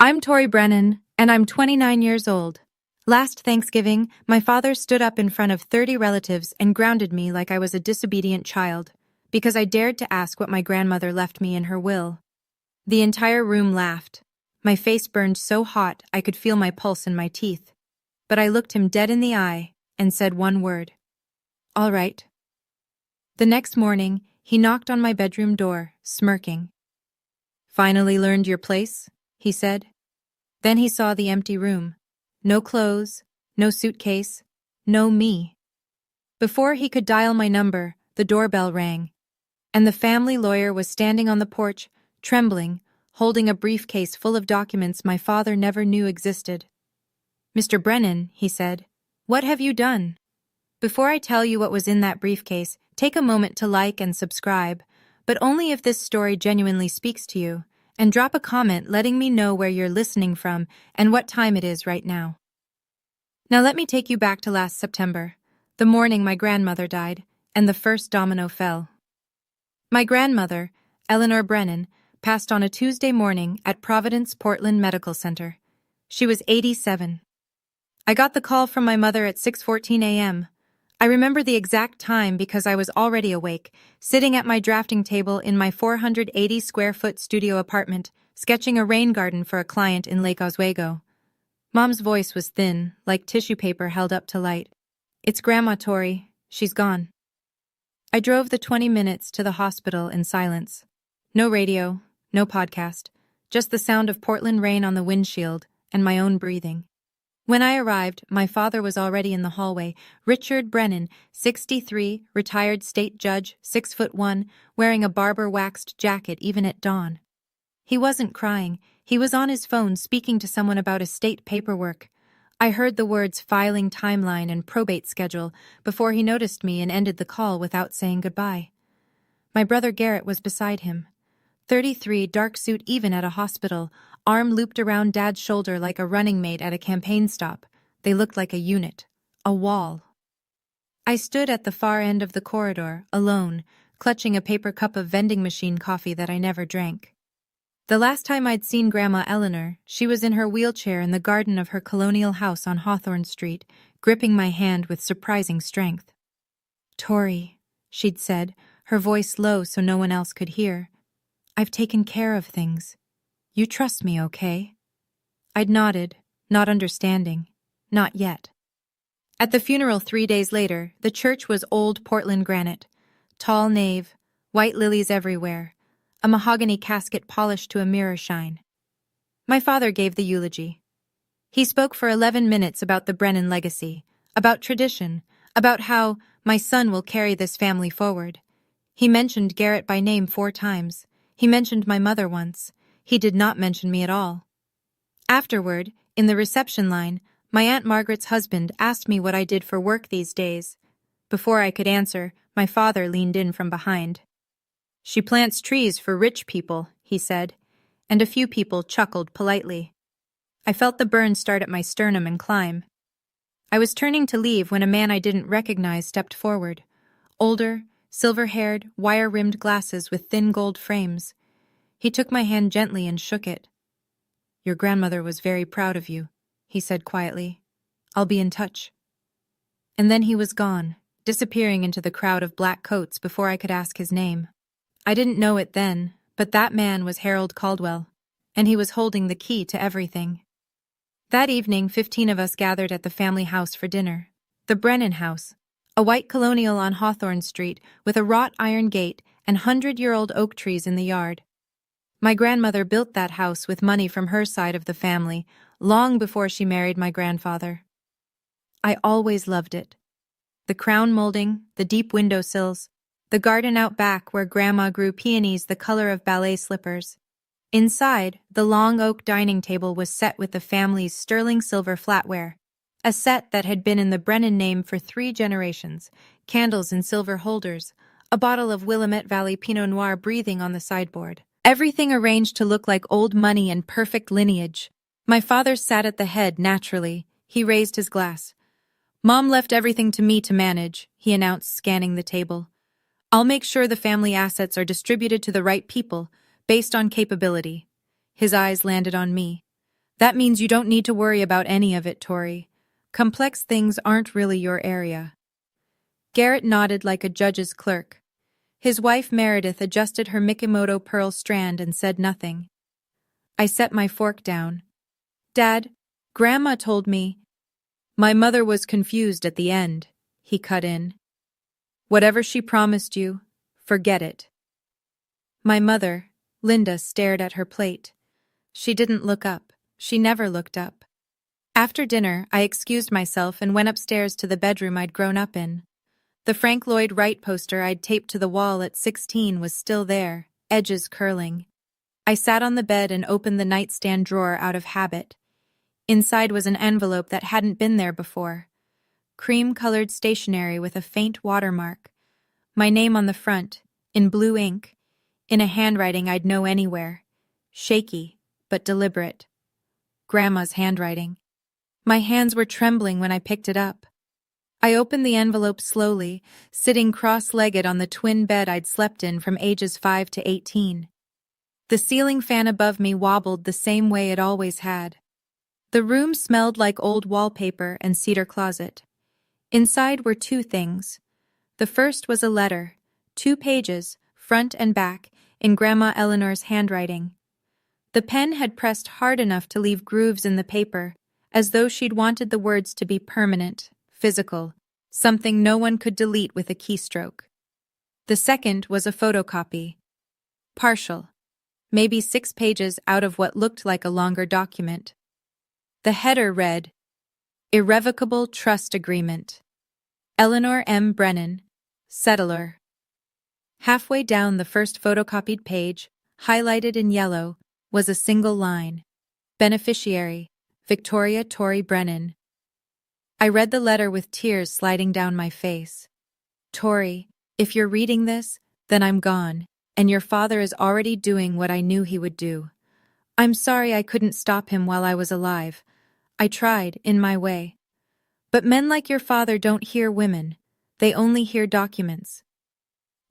I'm Tori Brennan, and I'm 29 years old. Last Thanksgiving, my father stood up in front of 30 relatives and grounded me like I was a disobedient child, because I dared to ask what my grandmother left me in her will. The entire room laughed. My face burned so hot I could feel my pulse in my teeth. But I looked him dead in the eye and said one word. All right. The next morning, he knocked on my bedroom door, smirking. Finally learned your place? He said. Then he saw the empty room. No clothes, no suitcase, no me. Before he could dial my number, the doorbell rang, and the family lawyer was standing on the porch, trembling, holding a briefcase full of documents my father never knew existed. Mr. Brennan, he said, what have you done? Before I tell you what was in that briefcase, take a moment to like and subscribe, but only if this story genuinely speaks to you, and drop a comment letting me know where you're listening from and what time it is right now. Now let me take you back to last September, the morning my grandmother died, and the first domino fell. My grandmother, Eleanor Brennan, passed on a Tuesday morning at Providence Portland Medical Center. She was 87. I got the call from my mother at 6:14 a.m. I remember the exact time because I was already awake, sitting at my drafting table in my 480-square-foot studio apartment, sketching a rain garden for a client in Lake Oswego. Mom's voice was thin, like tissue paper held up to light. It's Grandma Tori. She's gone. I drove the 20 minutes to the hospital in silence. No radio, no podcast, just the sound of Portland rain on the windshield and my own breathing. When I arrived, my father was already in the hallway. Richard Brennan, 63, retired state judge, 6'1", wearing a barber-waxed jacket even at dawn. He wasn't crying. He was on his phone speaking to someone about estate paperwork. I heard the words filing timeline and probate schedule before he noticed me and ended the call without saying goodbye. My brother Garrett was beside him. 33, dark suit even at a hospital, arm looped around Dad's shoulder like a running mate at a campaign stop. They looked like a unit, a wall. I stood at the far end of the corridor, alone, clutching a paper cup of vending machine coffee that I never drank. The last time I'd seen Grandma Eleanor, she was in her wheelchair in the garden of her colonial house on Hawthorne Street, gripping my hand with surprising strength. Tori, she'd said, her voice low so no one else could hear. I've taken care of things. You trust me, okay? I'd nodded, not understanding. Not yet. At the funeral 3 days later, the church was old Portland granite. Tall nave, white lilies everywhere, a mahogany casket polished to a mirror shine. My father gave the eulogy. He spoke for 11 minutes about the Brennan legacy, about tradition, about how my son will carry this family forward. He mentioned Garrett by name 4 times. He mentioned my mother once. He did not mention me at all. Afterward, in the reception line, my Aunt Margaret's husband asked me what I did for work these days. Before I could answer, my father leaned in from behind. She plants trees for rich people, he said, and a few people chuckled politely. I felt the burn start at my sternum and climb. I was turning to leave when a man I didn't recognize stepped forward. Older, silver-haired, wire-rimmed glasses with thin gold frames. He took my hand gently and shook it. Your grandmother was very proud of you, he said quietly. I'll be in touch. And then he was gone, disappearing into the crowd of black coats before I could ask his name. I didn't know it then, but that man was Harold Caldwell, and he was holding the key to everything. That evening, 15 of us gathered at the family house for dinner. The Brennan house, a white colonial on Hawthorne Street with a wrought iron gate and 100-year-old oak trees in the yard. My grandmother built that house with money from her side of the family, long before she married my grandfather. I always loved it. The crown molding, the deep windowsills, the garden out back where Grandma grew peonies the color of ballet slippers. Inside, the long oak dining table was set with the family's sterling silver flatware, a set that had been in the Brennan name for 3 generations, candles in silver holders, a bottle of Willamette Valley Pinot Noir breathing on the sideboard. Everything arranged to look like old money and perfect lineage. My father sat at the head naturally. He raised his glass. Mom left everything to me to manage, he announced, scanning the table. I'll make sure the family assets are distributed to the right people, based on capability. His eyes landed on me. That means you don't need to worry about any of it, Tori. Complex things aren't really your area. Garrett nodded like a judge's clerk. His wife Meredith adjusted her Mikimoto pearl strand and said nothing. I set my fork down. Dad, Grandma told me. My mother was confused at the end, he cut in. Whatever she promised you, forget it. My mother, Linda, stared at her plate. She didn't look up. She never looked up. After dinner, I excused myself and went upstairs to the bedroom I'd grown up in. The Frank Lloyd Wright poster I'd taped to the wall at 16 was still there, edges curling. I sat on the bed and opened the nightstand drawer out of habit. Inside was an envelope that hadn't been there before. Cream-colored stationery with a faint watermark. My name on the front, in blue ink, in a handwriting I'd know anywhere. Shaky, but deliberate. Grandma's handwriting. My hands were trembling when I picked it up. I opened the envelope slowly, sitting cross-legged on the twin bed I'd slept in from ages 5 to 18. The ceiling fan above me wobbled the same way it always had. The room smelled like old wallpaper and cedar closet. Inside were two things. The first was a letter, 2 pages, front and back, in Grandma Eleanor's handwriting. The pen had pressed hard enough to leave grooves in the paper, as though she'd wanted the words to be permanent, physical, something no one could delete with a keystroke. The second was a photocopy. Partial. Maybe 6 pages out of what looked like a longer document. The header read, Irrevocable Trust Agreement. Eleanor M. Brennan, Settler. Halfway down the first photocopied page, highlighted in yellow, was a single line. Beneficiary, Victoria Tori Brennan. I read the letter with tears sliding down my face. Tori, if you're reading this, then I'm gone, and your father is already doing what I knew he would do. I'm sorry I couldn't stop him while I was alive. I tried, in my way. But men like your father don't hear women. They only hear documents.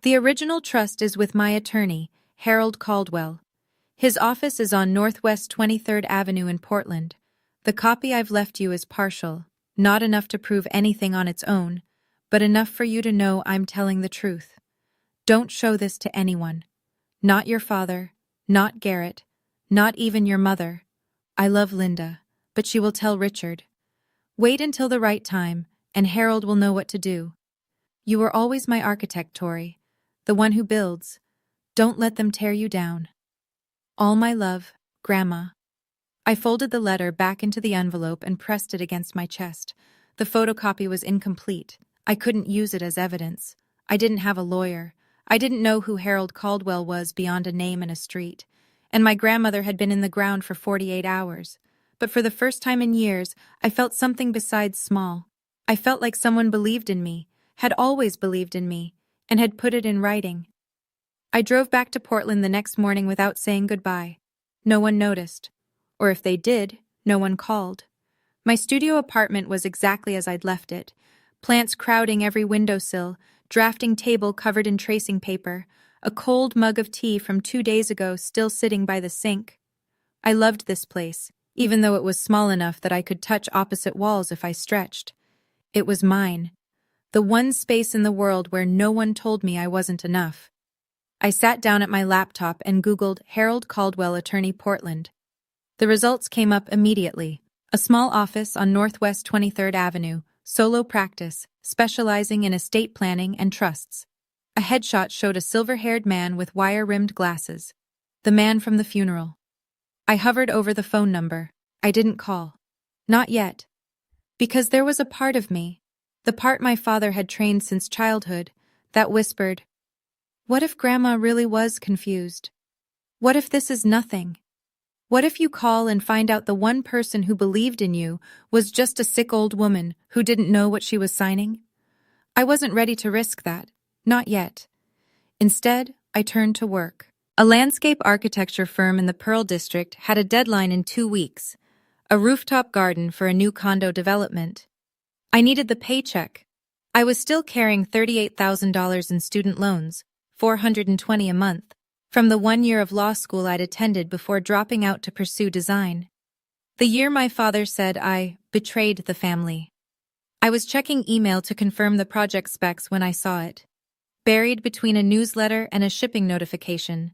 The original trust is with my attorney, Harold Caldwell. His office is on Northwest 23rd Avenue in Portland. The copy I've left you is partial, not enough to prove anything on its own, but enough for you to know I'm telling the truth. Don't show this to anyone. Not your father, not Garrett, not even your mother. I love Linda, but she will tell Richard. Wait until the right time, and Harold will know what to do. You were always my architect, Tori, the one who builds. Don't let them tear you down. All my love, Grandma. I folded the letter back into the envelope and pressed it against my chest. The photocopy was incomplete. I couldn't use it as evidence. I didn't have a lawyer. I didn't know who Harold Caldwell was beyond a name and a street. And my grandmother had been in the ground for 48 hours. But for the first time in years, I felt something besides small. I felt like someone believed in me, had always believed in me, and had put it in writing. I drove back to Portland the next morning without saying goodbye. No one noticed. Or if they did, no one called. My studio apartment was exactly as I'd left it. Plants crowding every windowsill, drafting table covered in tracing paper, a cold mug of tea from 2 days ago still sitting by the sink. I loved this place, even though it was small enough that I could touch opposite walls if I stretched. It was mine. The one space in the world where no one told me I wasn't enough. I sat down at my laptop and Googled Harold Caldwell Attorney Portland. The results came up immediately. A small office on Northwest 23rd Avenue, solo practice, specializing in estate planning and trusts. A headshot showed a silver-haired man with wire-rimmed glasses. The man from the funeral. I hovered over the phone number. I didn't call. Not yet. Because there was a part of me, the part my father had trained since childhood, that whispered, what if Grandma really was confused? What if this is nothing? What if you call and find out the one person who believed in you was just a sick old woman who didn't know what she was signing? I wasn't ready to risk that. Not yet. Instead, I turned to work. A landscape architecture firm in the Pearl District had a deadline in 2 weeks, a rooftop garden for a new condo development. I needed the paycheck. I was still carrying $38,000 in student loans, $420 a month, from the 1 year of law school I'd attended before dropping out to pursue design. The year my father said I betrayed the family. I was checking email to confirm the project specs when I saw it. Buried between a newsletter and a shipping notification.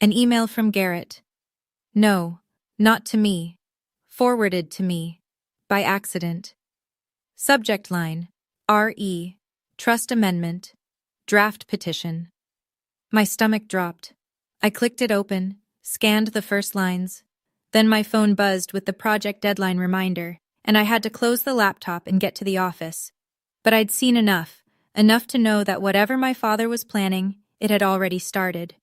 An email from Garrett. No, not to me. Forwarded to me. By accident. Subject line. R.E. Trust Amendment. Draft Petition. My stomach dropped. I clicked it open, scanned the first lines. Then my phone buzzed with the project deadline reminder, and I had to close the laptop and get to the office. But I'd seen enough to know that whatever my father was planning, it had already started.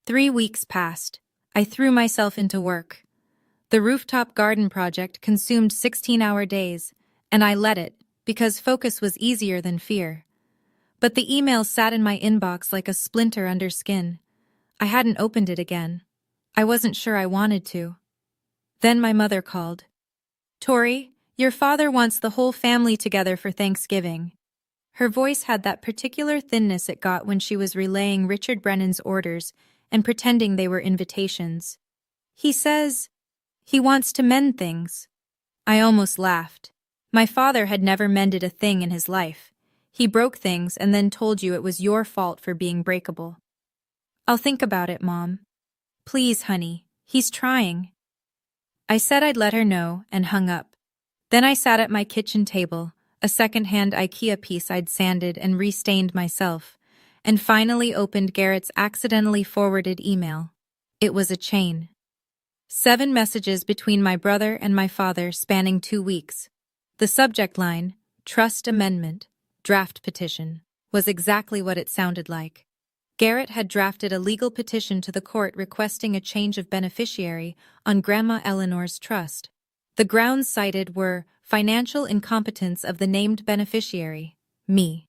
3 weeks passed. I threw myself into work. The rooftop garden project consumed 16-hour days, and I let it, because focus was easier than fear. But the email sat in my inbox like a splinter under skin. I hadn't opened it again. I wasn't sure I wanted to. Then my mother called. "Tori, your father wants the whole family together for Thanksgiving." Her voice had that particular thinness it got when she was relaying Richard Brennan's orders and pretending they were invitations. "He says he wants to mend things." I almost laughed. My father had never mended a thing in his life. He broke things and then told you it was your fault for being breakable. "I'll think about it, Mom." "Please, honey, he's trying." I said I'd let her know and hung up. Then I sat at my kitchen table, a second-hand IKEA piece I'd sanded and restained myself, and finally opened Garrett's accidentally forwarded email. It was a chain. 7 messages between my brother and my father spanning 2 weeks. The subject line, Trust Amendment, Draft Petition, was exactly what it sounded like. Garrett had drafted a legal petition to the court requesting a change of beneficiary on Grandma Eleanor's trust. The grounds cited were financial incompetence of the named beneficiary, me.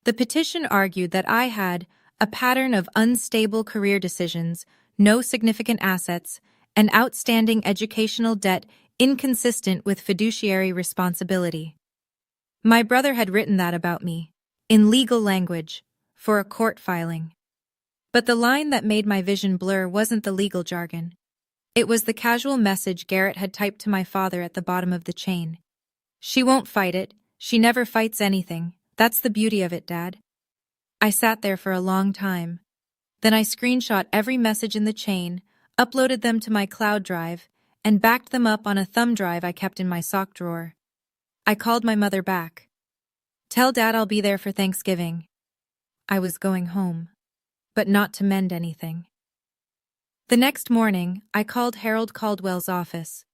The petition argued that I had a pattern of unstable career decisions, no significant assets, and outstanding educational debt inconsistent with fiduciary responsibility. My brother had written that about me, in legal language, for a court filing. But the line that made my vision blur wasn't the legal jargon. It was the casual message Garrett had typed to my father at the bottom of the chain. "She won't fight it. She never fights anything. That's the beauty of it, Dad." I sat there for a long time. Then I screenshot every message in the chain, uploaded them to my cloud drive, and backed them up on a thumb drive I kept in my sock drawer. I called my mother back. "Tell Dad I'll be there for Thanksgiving." I was going home, but not to mend anything. The next morning, I called Harold Caldwell's office.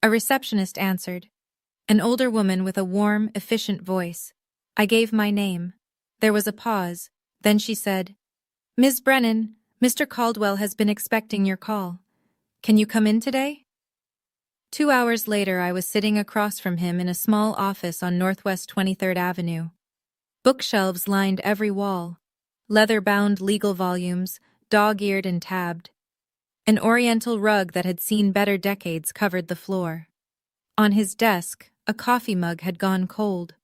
A receptionist answered. An older woman with a warm, efficient voice. I gave my name. There was a pause. Then she said, "Ms. Brennan, Mr. Caldwell has been expecting your call. Can you come in today?" 2 hours later, I was sitting across from him in a small office on Northwest 23rd Avenue. Bookshelves lined every wall. Leather-bound legal volumes, dog-eared and tabbed. An oriental rug that had seen better decades covered the floor. On his desk, a coffee mug had gone cold.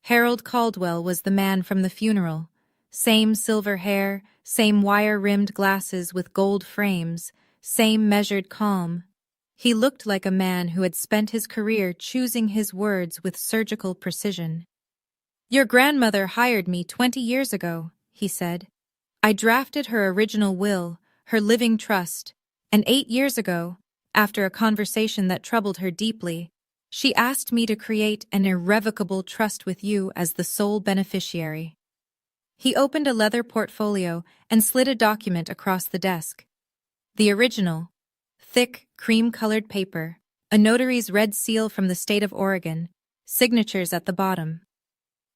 Harold Caldwell was the man from the funeral. Same silver hair, same wire-rimmed glasses with gold frames, same measured calm. He looked like a man who had spent his career choosing his words with surgical precision. "Your grandmother hired me 20 years ago," he said. "I drafted her original will, her living trust, and 8 years ago, after a conversation that troubled her deeply, she asked me to create an irrevocable trust with you as the sole beneficiary." He opened a leather portfolio and slid a document across the desk. The original, thick, cream-colored paper, a notary's red seal from the state of Oregon, signatures at the bottom.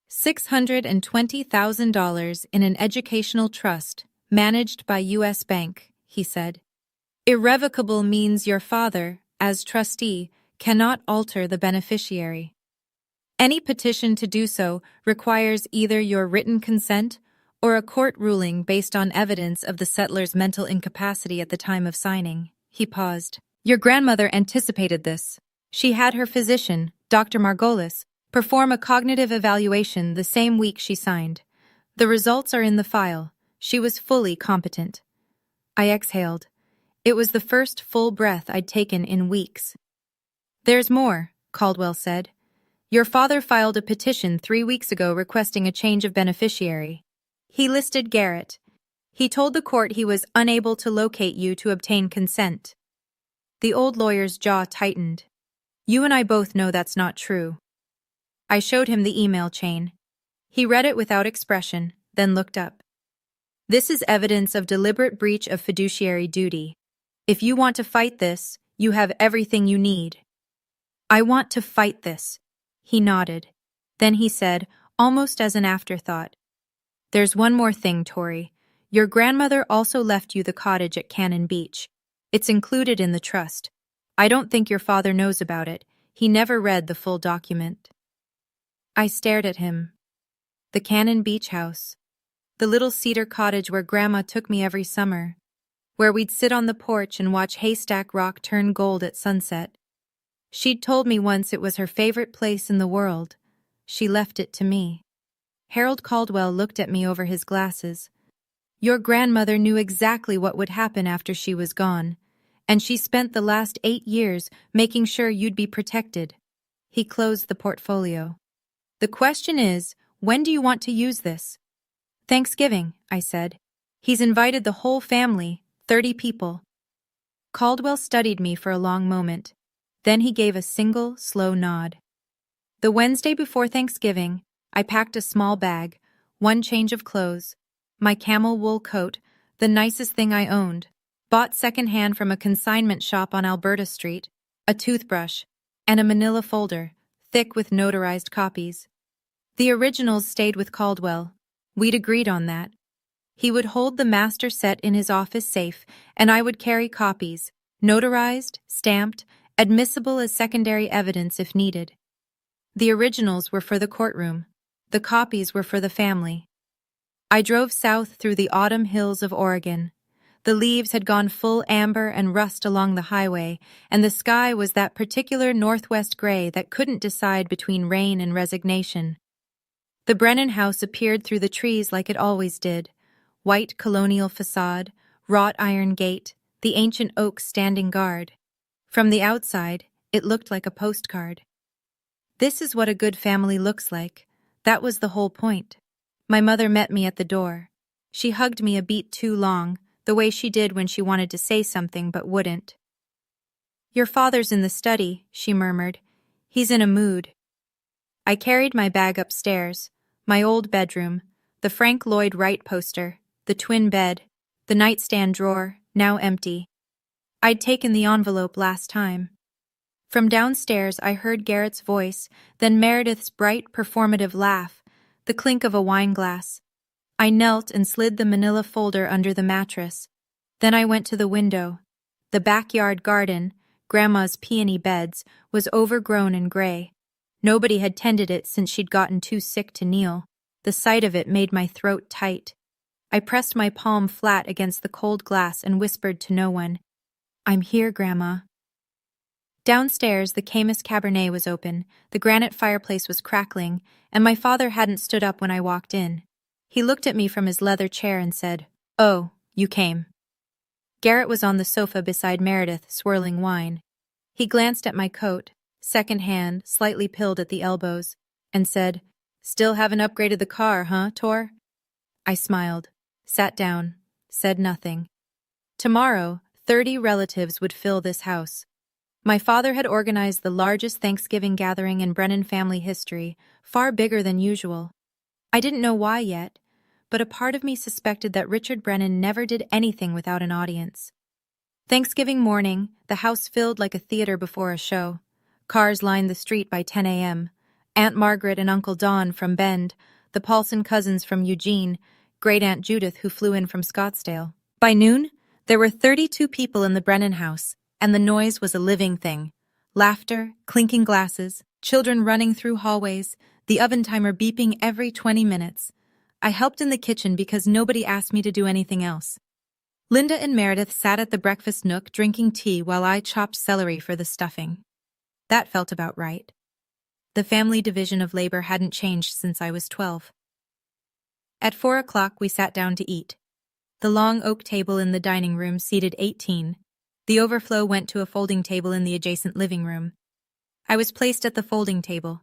$620,000 in an educational trust, managed by U.S. Bank, he said. Irrevocable means your father, as trustee, cannot alter the beneficiary. Any petition to do so requires either your written consent or a court ruling based on evidence of the settler's mental incapacity at the time of signing. He paused. Your grandmother anticipated this. She had her physician, Dr. Margolis, perform a cognitive evaluation the same week she signed. The results are in the file. She was fully competent. I exhaled. It was the first full breath I'd taken in weeks. There's more, Caldwell said. Your father filed a petition 3 weeks ago requesting a change of beneficiary. He listed Garrett. He told the court he was unable to locate you to obtain consent. The old lawyer's jaw tightened. You and I both know that's not true. I showed him the email chain. He read it without expression, then looked up. This is evidence of deliberate breach of fiduciary duty. If you want to fight this, you have everything you need. I want to fight this. He nodded. Then he said, almost as an afterthought, there's one more thing, Tori. Your grandmother also left you the cottage at Cannon Beach. It's included in the trust. I don't think your father knows about it. He never read the full document. I stared at him. The Cannon Beach house. The little cedar cottage where Grandma took me every summer. Where we'd sit on the porch and watch Haystack Rock turn gold at sunset. She'd told me once it was her favorite place in the world. She left it to me. Harold Caldwell looked at me over his glasses. Your grandmother knew exactly what would happen after she was gone, and she spent the last 8 years making sure you'd be protected. He closed the portfolio. The question is, when do you want to use this? Thanksgiving, I said. He's invited the whole family, 30 people. Caldwell studied me for a long moment. Then he gave a single, slow nod. The Wednesday before Thanksgiving, I packed a small bag, 1 change of clothes, my camel wool coat, the nicest thing I owned, bought secondhand from a consignment shop on Alberta Street, a toothbrush, and a manila folder, thick with notarized copies. The originals stayed with Caldwell. We'd agreed on that. He would hold the master set in his office safe, and I would carry copies, notarized, stamped, admissible as secondary evidence if needed. The originals were for the courtroom. The copies were for the family. I drove south through the autumn hills of Oregon. The leaves had gone full amber and rust along the highway, and the sky was that particular northwest gray that couldn't decide between rain and resignation. The Brennan house appeared through the trees like it always did. White colonial facade, wrought iron gate, the ancient oaks standing guard. From the outside, it looked like a postcard. This is what a good family looks like. That was the whole point. My mother met me at the door. She hugged me a beat too long, the way she did when she wanted to say something but wouldn't. Your father's in the study, she murmured. He's in a mood. I carried my bag upstairs, my old bedroom, the Frank Lloyd Wright poster, the twin bed, the nightstand drawer, now empty. I'd taken the envelope last time. From downstairs I heard Garrett's voice, then Meredith's bright, performative laugh, the clink of a wine glass. I knelt and slid the manila folder under the mattress. Then I went to the window. The backyard garden, Grandma's peony beds, was overgrown and gray. Nobody had tended it since she'd gotten too sick to kneel. The sight of it made my throat tight. I pressed my palm flat against the cold glass and whispered to no one, I'm here, Grandma. Downstairs, the Camus Cabernet was open, the granite fireplace was crackling, and my father hadn't stood up when I walked in. He looked at me from his leather chair and said, Oh, you came. Garrett was on the sofa beside Meredith, swirling wine. He glanced at my coat, second-hand, slightly pilled at the elbows, and said, Still haven't upgraded the car, huh, Tor? I smiled, sat down, said nothing. Tomorrow, 30 relatives would fill this house. My father had organized the largest Thanksgiving gathering in Brennan family history, far bigger than usual. I didn't know why yet, but a part of me suspected that Richard Brennan never did anything without an audience. Thanksgiving morning, the house filled like a theater before a show. Cars lined the street by 10 a.m. Aunt Margaret and Uncle Don from Bend, the Paulson cousins from Eugene, Great-Aunt Judith who flew in from Scottsdale. By noon, there were 32 people in the Brennan house, and the noise was a living thing. Laughter, clinking glasses, children running through hallways, the oven timer beeping every 20 minutes. I helped in the kitchen because nobody asked me to do anything else. Linda and Meredith sat at the breakfast nook drinking tea while I chopped celery for the stuffing. That felt about right. The family division of labor hadn't changed since I was 12. At 4 o'clock we sat down to eat. The long oak table in the dining room seated 18. The overflow went to a folding table in the adjacent living room. I was placed at the folding table,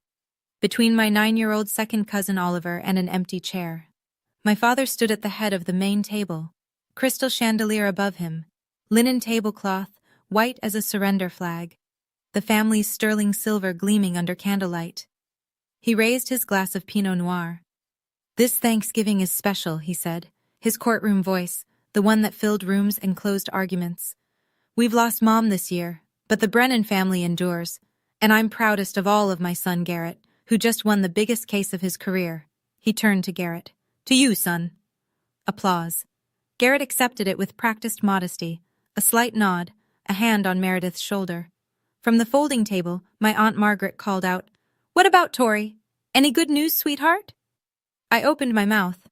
between my 9-year-old second cousin Oliver and an empty chair. My father stood at the head of the main table, crystal chandelier above him, linen tablecloth, white as a surrender flag, the family's sterling silver gleaming under candlelight. He raised his glass of Pinot Noir. "This Thanksgiving is special," he said, his courtroom voice, the one that filled rooms and closed arguments. "We've lost Mom this year, but the Brennan family endures, and I'm proudest of all of my son Garrett, who just won the biggest case of his career." He turned to Garrett. "To you, son." Applause. Garrett accepted it with practiced modesty, a slight nod, a hand on Meredith's shoulder. From the folding table, my Aunt Margaret called out, "What about Tori? Any good news, sweetheart?" I opened my mouth.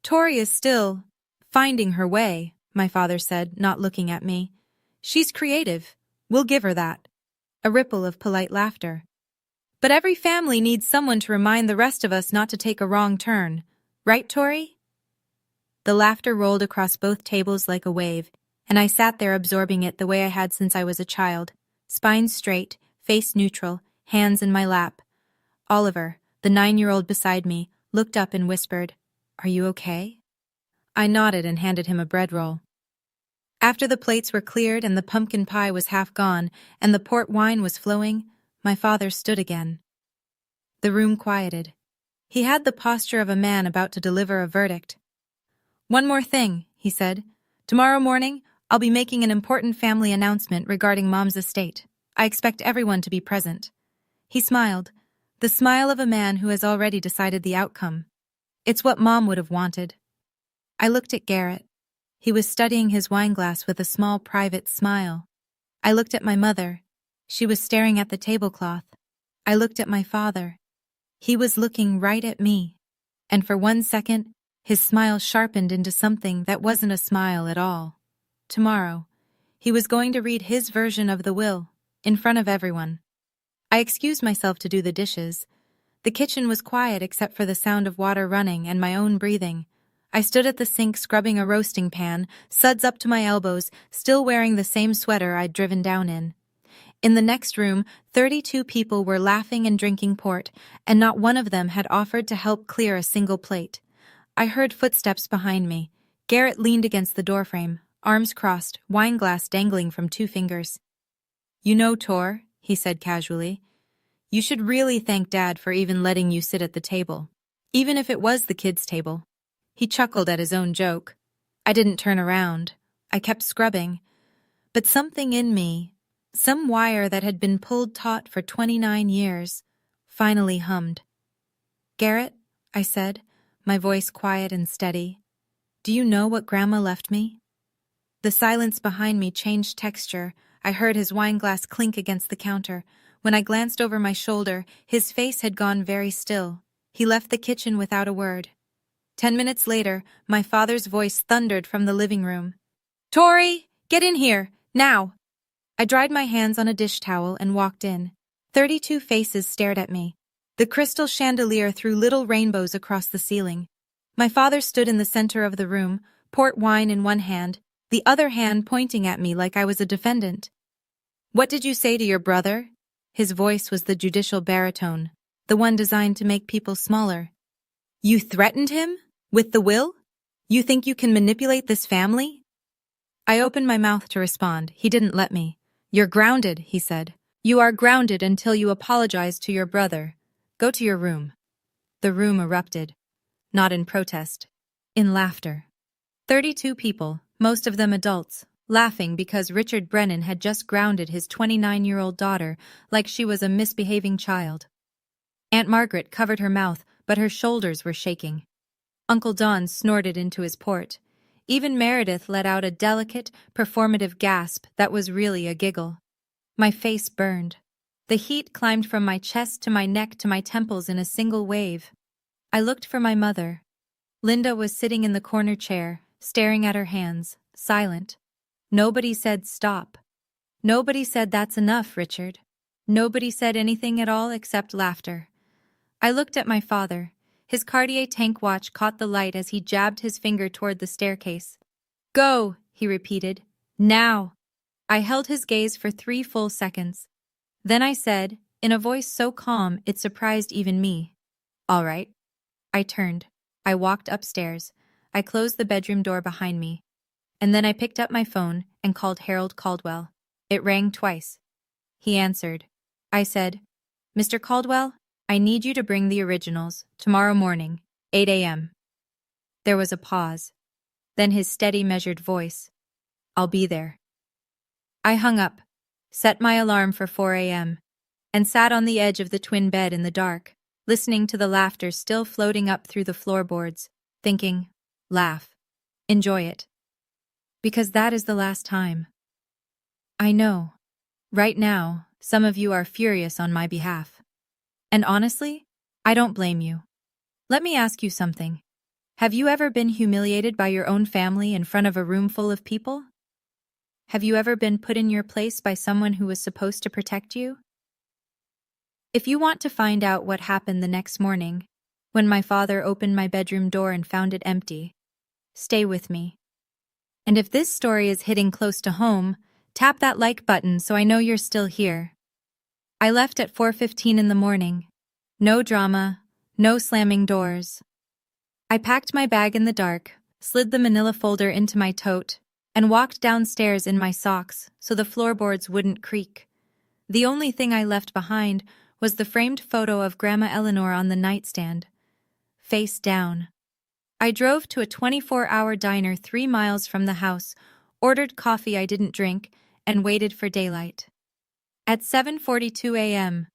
"Tori is still finding her way," my father said, not looking at me. "She's creative. We'll give her that." A ripple of polite laughter. "But every family needs someone to remind the rest of us not to take a wrong turn. Right, Tori?" The laughter rolled across both tables like a wave, and I sat there absorbing it the way I had since I was a child, spine straight, face neutral, hands in my lap. Oliver, the 9-year-old beside me, looked up and whispered, "Are you okay?" I nodded and handed him a bread roll. After the plates were cleared and the pumpkin pie was half gone and the port wine was flowing, my father stood again. The room quieted. He had the posture of a man about to deliver a verdict. "One more thing," he said. "Tomorrow morning, I'll be making an important family announcement regarding Mom's estate. I expect everyone to be present." He smiled, the smile of a man who has already decided the outcome. It's what Mom would have wanted. I looked at Garrett. He was studying his wineglass with a small private smile. I looked at my mother. She was staring at the tablecloth. I looked at my father. He was looking right at me. And for 1 second, his smile sharpened into something that wasn't a smile at all. Tomorrow, he was going to read his version of the will, in front of everyone. I excused myself to do the dishes. The kitchen was quiet except for the sound of water running and my own breathing. I stood at the sink scrubbing a roasting pan, suds up to my elbows, still wearing the same sweater I'd driven down in. In the next room, 32 people were laughing and drinking port, and not one of them had offered to help clear a single plate. I heard footsteps behind me. Garrett leaned against the doorframe, arms crossed, wineglass dangling from 2 fingers. "You know, Tor," he said casually, "you should really thank Dad for even letting you sit at the table, even if it was the kids' table." He chuckled at his own joke. I didn't turn around. I kept scrubbing. But something in me, some wire that had been pulled taut for 29 years, finally hummed. "Garrett," I said, my voice quiet and steady, "do you know what Grandma left me?" The silence behind me changed texture. I heard his wineglass clink against the counter. When I glanced over my shoulder, his face had gone very still. He left the kitchen without a word. 10 minutes later, my father's voice thundered from the living room. "Tori, get in here, now!" I dried my hands on a dish towel and walked in. 32 faces stared at me. The crystal chandelier threw little rainbows across the ceiling. My father stood in the center of the room, port wine in one hand, the other hand pointing at me like I was a defendant. "What did you say to your brother?" His voice was the judicial baritone, the one designed to make people smaller. "You threatened him? With the will? You think you can manipulate this family?" I opened my mouth to respond. He didn't let me. "You're grounded," he said. "You are grounded until you apologize to your brother. Go to your room." The room erupted. Not in protest. In laughter. 32 people, most of them adults, laughing because Richard Brennan had just grounded his 29-year-old daughter like she was a misbehaving child. Aunt Margaret covered her mouth, but her shoulders were shaking. Uncle Don snorted into his port. Even Meredith let out a delicate, performative gasp that was really a giggle. My face burned. The heat climbed from my chest to my neck to my temples in a single wave. I looked for my mother. Linda was sitting in the corner chair, staring at her hands, silent. Nobody said stop. Nobody said that's enough, Richard. Nobody said anything at all except laughter. I looked at my father. His Cartier tank watch caught the light as he jabbed his finger toward the staircase. "Go," he repeated. "Now." I held his gaze for 3 full seconds. Then I said, in a voice so calm it surprised even me. "All right." I turned. I walked upstairs. I closed the bedroom door behind me. And then I picked up my phone and called Harold Caldwell. It rang twice. He answered. I said, "Mr. Caldwell, I need you to bring the originals, tomorrow morning, 8 a.m. There was a pause. Then his steady, measured voice. "I'll be there." I hung up, set my alarm for 4 a.m., and sat on the edge of the twin bed in the dark, listening to the laughter still floating up through the floorboards, thinking, laugh, enjoy it. Because that is the last time. I know. Right now, some of you are furious on my behalf. And honestly, I don't blame you. Let me ask you something. Have you ever been humiliated by your own family in front of a room full of people? Have you ever been put in your place by someone who was supposed to protect you? If you want to find out what happened the next morning, when my father opened my bedroom door and found it empty, stay with me. And if this story is hitting close to home, tap that like button so I know you're still here. I left at 4:15 in the morning. No drama, no slamming doors. I packed my bag in the dark, slid the manila folder into my tote, and walked downstairs in my socks so the floorboards wouldn't creak. The only thing I left behind was the framed photo of Grandma Eleanor on the nightstand, face down. I drove to a 24-hour diner 3 miles from the house, ordered coffee I didn't drink, and waited for daylight. At 7:42 a.m.,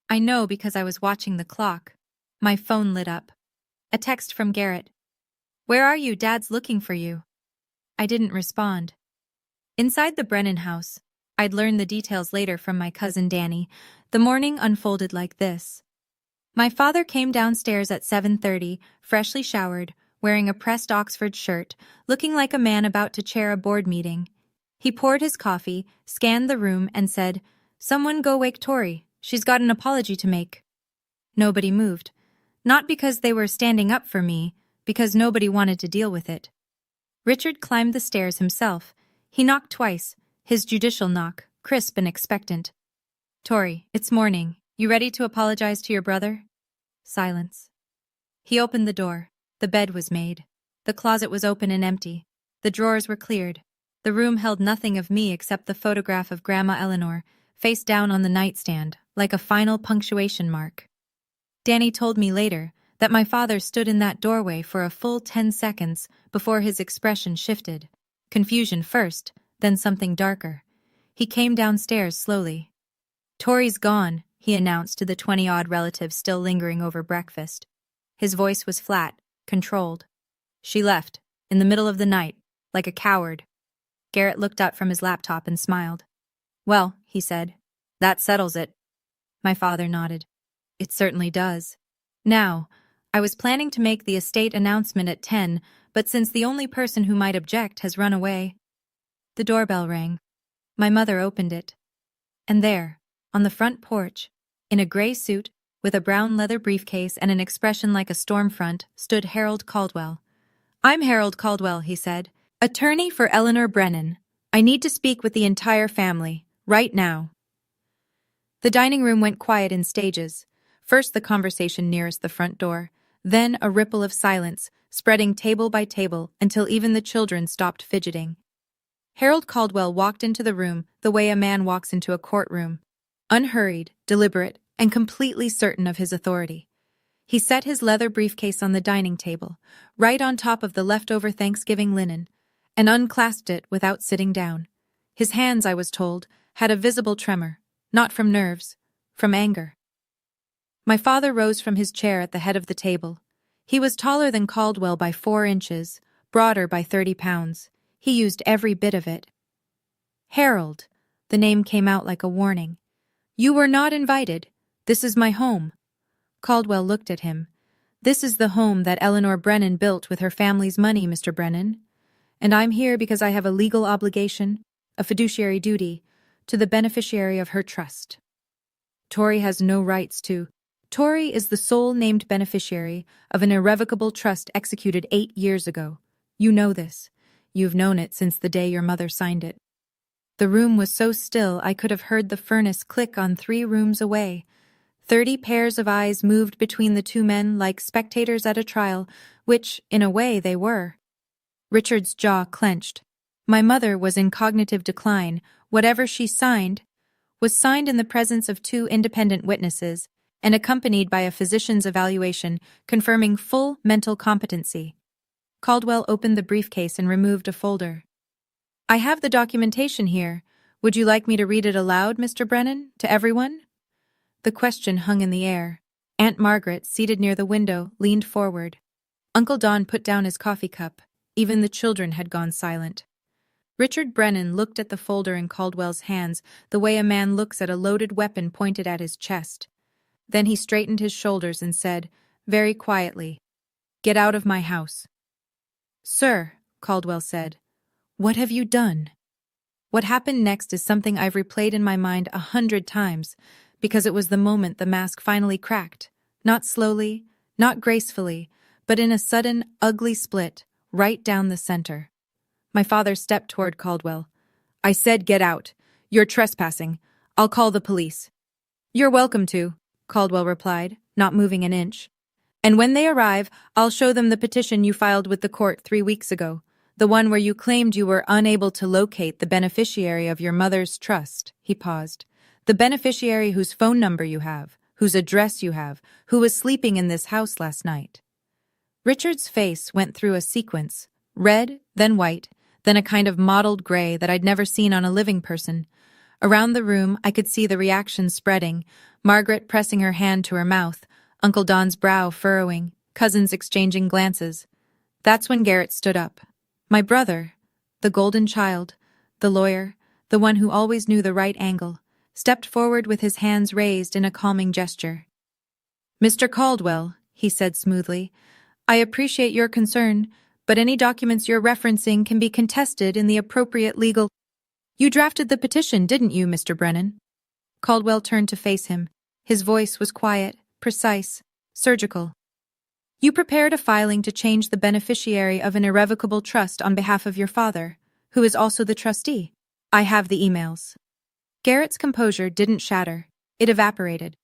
I know because I was watching the clock, my phone lit up. A text from Garrett. "Where are you? Dad's looking for you." I didn't respond. Inside the Brennan house, I'd learn the details later from my cousin Danny, the morning unfolded like this. My father came downstairs at 7:30, freshly showered, wearing a pressed Oxford shirt, looking like a man about to chair a board meeting. He poured his coffee, scanned the room, and said, "Someone go wake Tori. She's got an apology to make." Nobody moved. Not because they were standing up for me, because nobody wanted to deal with it. Richard climbed the stairs himself. He knocked twice, his judicial knock, crisp and expectant. "Tori, it's morning. You ready to apologize to your brother?" Silence. He opened the door. The bed was made. The closet was open and empty. The drawers were cleared. The room held nothing of me except the photograph of Grandma Eleanor, face down on the nightstand, like a final punctuation mark. Danny told me later that my father stood in that doorway for a full 10 seconds before his expression shifted. Confusion first, then something darker. He came downstairs slowly. "Tori's gone," he announced to the 20-odd relatives still lingering over breakfast. His voice was flat, controlled. "She left, in the middle of the night, like a coward." Garrett looked up from his laptop and smiled. "Well," he said, "that settles it." My father nodded. "It certainly does. Now, I was planning to make the estate announcement at 10, but since the only person who might object has run away..." The doorbell rang. My mother opened it. And there, on the front porch, in a gray suit, with a brown leather briefcase and an expression like a storm front, stood Harold Caldwell. "I'm Harold Caldwell," he said, "attorney for Eleanor Brennan. I need to speak with the entire family, right now." The dining room went quiet in stages. First the conversation nearest the front door, then a ripple of silence, spreading table by table until even the children stopped fidgeting. Harold Caldwell walked into the room the way a man walks into a courtroom, unhurried, deliberate, and completely certain of his authority. He set his leather briefcase on the dining table, right on top of the leftover Thanksgiving linen, and unclasped it without sitting down. His hands, I was told, had a visible tremor, not from nerves, from anger. My father rose from his chair at the head of the table. He was taller than Caldwell by 4 inches, broader by 30 pounds. He used every bit of it. "Harold," the name came out like a warning. "You were not invited. This is my home." Caldwell looked at him. "This is the home that Eleanor Brennan built with her family's money, Mr. Brennan. And I'm here because I have a legal obligation, a fiduciary duty, to the beneficiary of her trust. Tori has no rights to..." Tori is the sole named beneficiary of an irrevocable trust executed 8 years ago. You know this. You've known it since the day your mother signed it. The room was so still I could have heard the furnace click on 3 rooms away. 30 pairs of eyes moved between the two men like spectators at a trial, which, in a way, they were. Richard's jaw clenched. My mother was in cognitive decline. Whatever she signed was signed in the presence of 2 independent witnesses and accompanied by a physician's evaluation confirming full mental competency. Caldwell opened the briefcase and removed a folder. "I have the documentation here. Would you like me to read it aloud, Mr. Brennan, to everyone?" The question hung in the air. Aunt Margaret, seated near the window, leaned forward. Uncle Don put down his coffee cup. Even the children had gone silent. Richard Brennan looked at the folder in Caldwell's hands the way a man looks at a loaded weapon pointed at his chest. Then he straightened his shoulders and said, very quietly, "Get out of my house." "Sir," Caldwell said, "what have you done?" What happened next is something I've replayed in my mind 100 times, because it was the moment the mask finally cracked. Not slowly, not gracefully, but in a sudden, ugly split, right down the center. My father stepped toward Caldwell. "I said get out. You're trespassing. I'll call the police." "You're welcome to," Caldwell replied, not moving an inch. "And when they arrive, I'll show them the petition you filed with the court 3 weeks ago, the one where you claimed you were unable to locate the beneficiary of your mother's trust." He paused. "The beneficiary whose phone number you have, whose address you have, who was sleeping in this house last night." Richard's face went through a sequence, red, then white, then a kind of mottled gray that I'd never seen on a living person. Around the room, I could see the reaction spreading, Margaret pressing her hand to her mouth, Uncle Don's brow furrowing, cousins exchanging glances. That's when Garrett stood up. My brother, the golden child, the lawyer, the one who always knew the right angle, stepped forward with his hands raised in a calming gesture. "Mr. Caldwell," he said smoothly, "I appreciate your concern, but any documents you're referencing can be contested in the appropriate legal—" "You drafted the petition, didn't you, Mr. Brennan?" Caldwell turned to face him. His voice was quiet, precise, surgical. "You prepared a filing to change the beneficiary of an irrevocable trust on behalf of your father, who is also the trustee. I have the emails." Garrett's composure didn't shatter. It evaporated.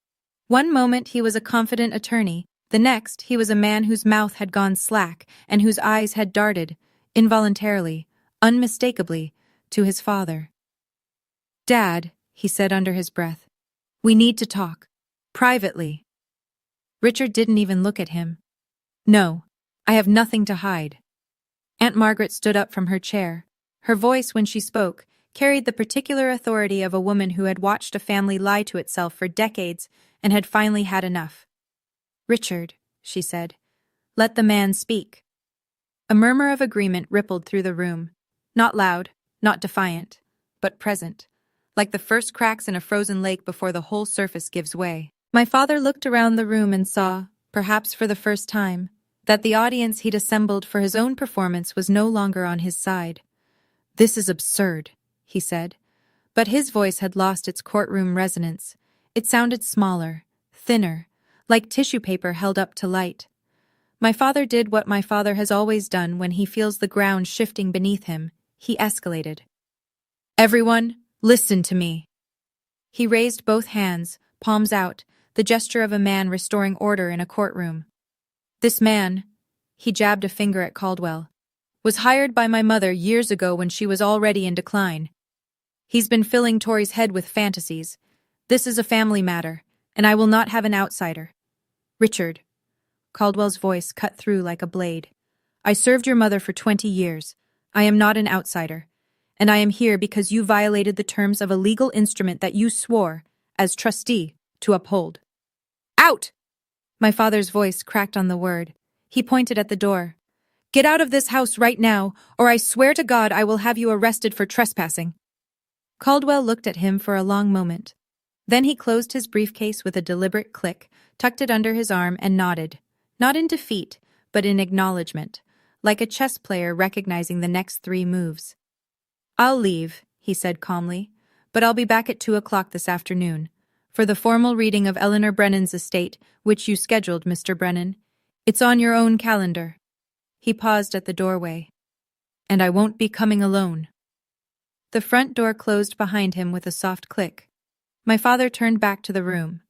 One moment he was a confident attorney, the next he was a man whose mouth had gone slack and whose eyes had darted, involuntarily, unmistakably, to his father. "Dad," he said under his breath, "we need to talk. Privately." Richard didn't even look at him. "No, I have nothing to hide." Aunt Margaret stood up from her chair. Her voice, when she spoke, carried the particular authority of a woman who had watched a family lie to itself for decades and had finally had enough. "Richard," she said, "let the man speak." A murmur of agreement rippled through the room. Not loud, not defiant, but present, like the first cracks in a frozen lake before the whole surface gives way. My father looked around the room and saw, perhaps for the first time, that the audience he'd assembled for his own performance was no longer on his side. "This is absurd," he said. But his voice had lost its courtroom resonance. It sounded smaller, thinner, like tissue paper held up to light. My father did what my father has always done when he feels the ground shifting beneath him. He escalated. "Everyone, listen to me." He raised both hands, palms out, the gesture of a man restoring order in a courtroom. "This man," he jabbed a finger at Caldwell, "was hired by my mother years ago when she was already in decline. He's been filling Tori's head with fantasies. This is a family matter, and I will not have an outsider. Richard," Caldwell's voice cut through like a blade, "I served your mother for 20 years. I am not an outsider, and I am here because you violated the terms of a legal instrument that you swore, as trustee, to uphold." "Out!" My father's voice cracked on the word. He pointed at the door. "Get out of this house right now, or I swear to God I will have you arrested for trespassing." Caldwell looked at him for a long moment. Then he closed his briefcase with a deliberate click, tucked it under his arm, and nodded, not in defeat, but in acknowledgement, like a chess player recognizing the next 3 moves. "I'll leave," he said calmly, "but I'll be back at 2 o'clock this afternoon, for the formal reading of Eleanor Brennan's estate, which you scheduled, Mr. Brennan. It's on your own calendar." He paused at the doorway. "And I won't be coming alone." The front door closed behind him with a soft click. My father turned back to the room.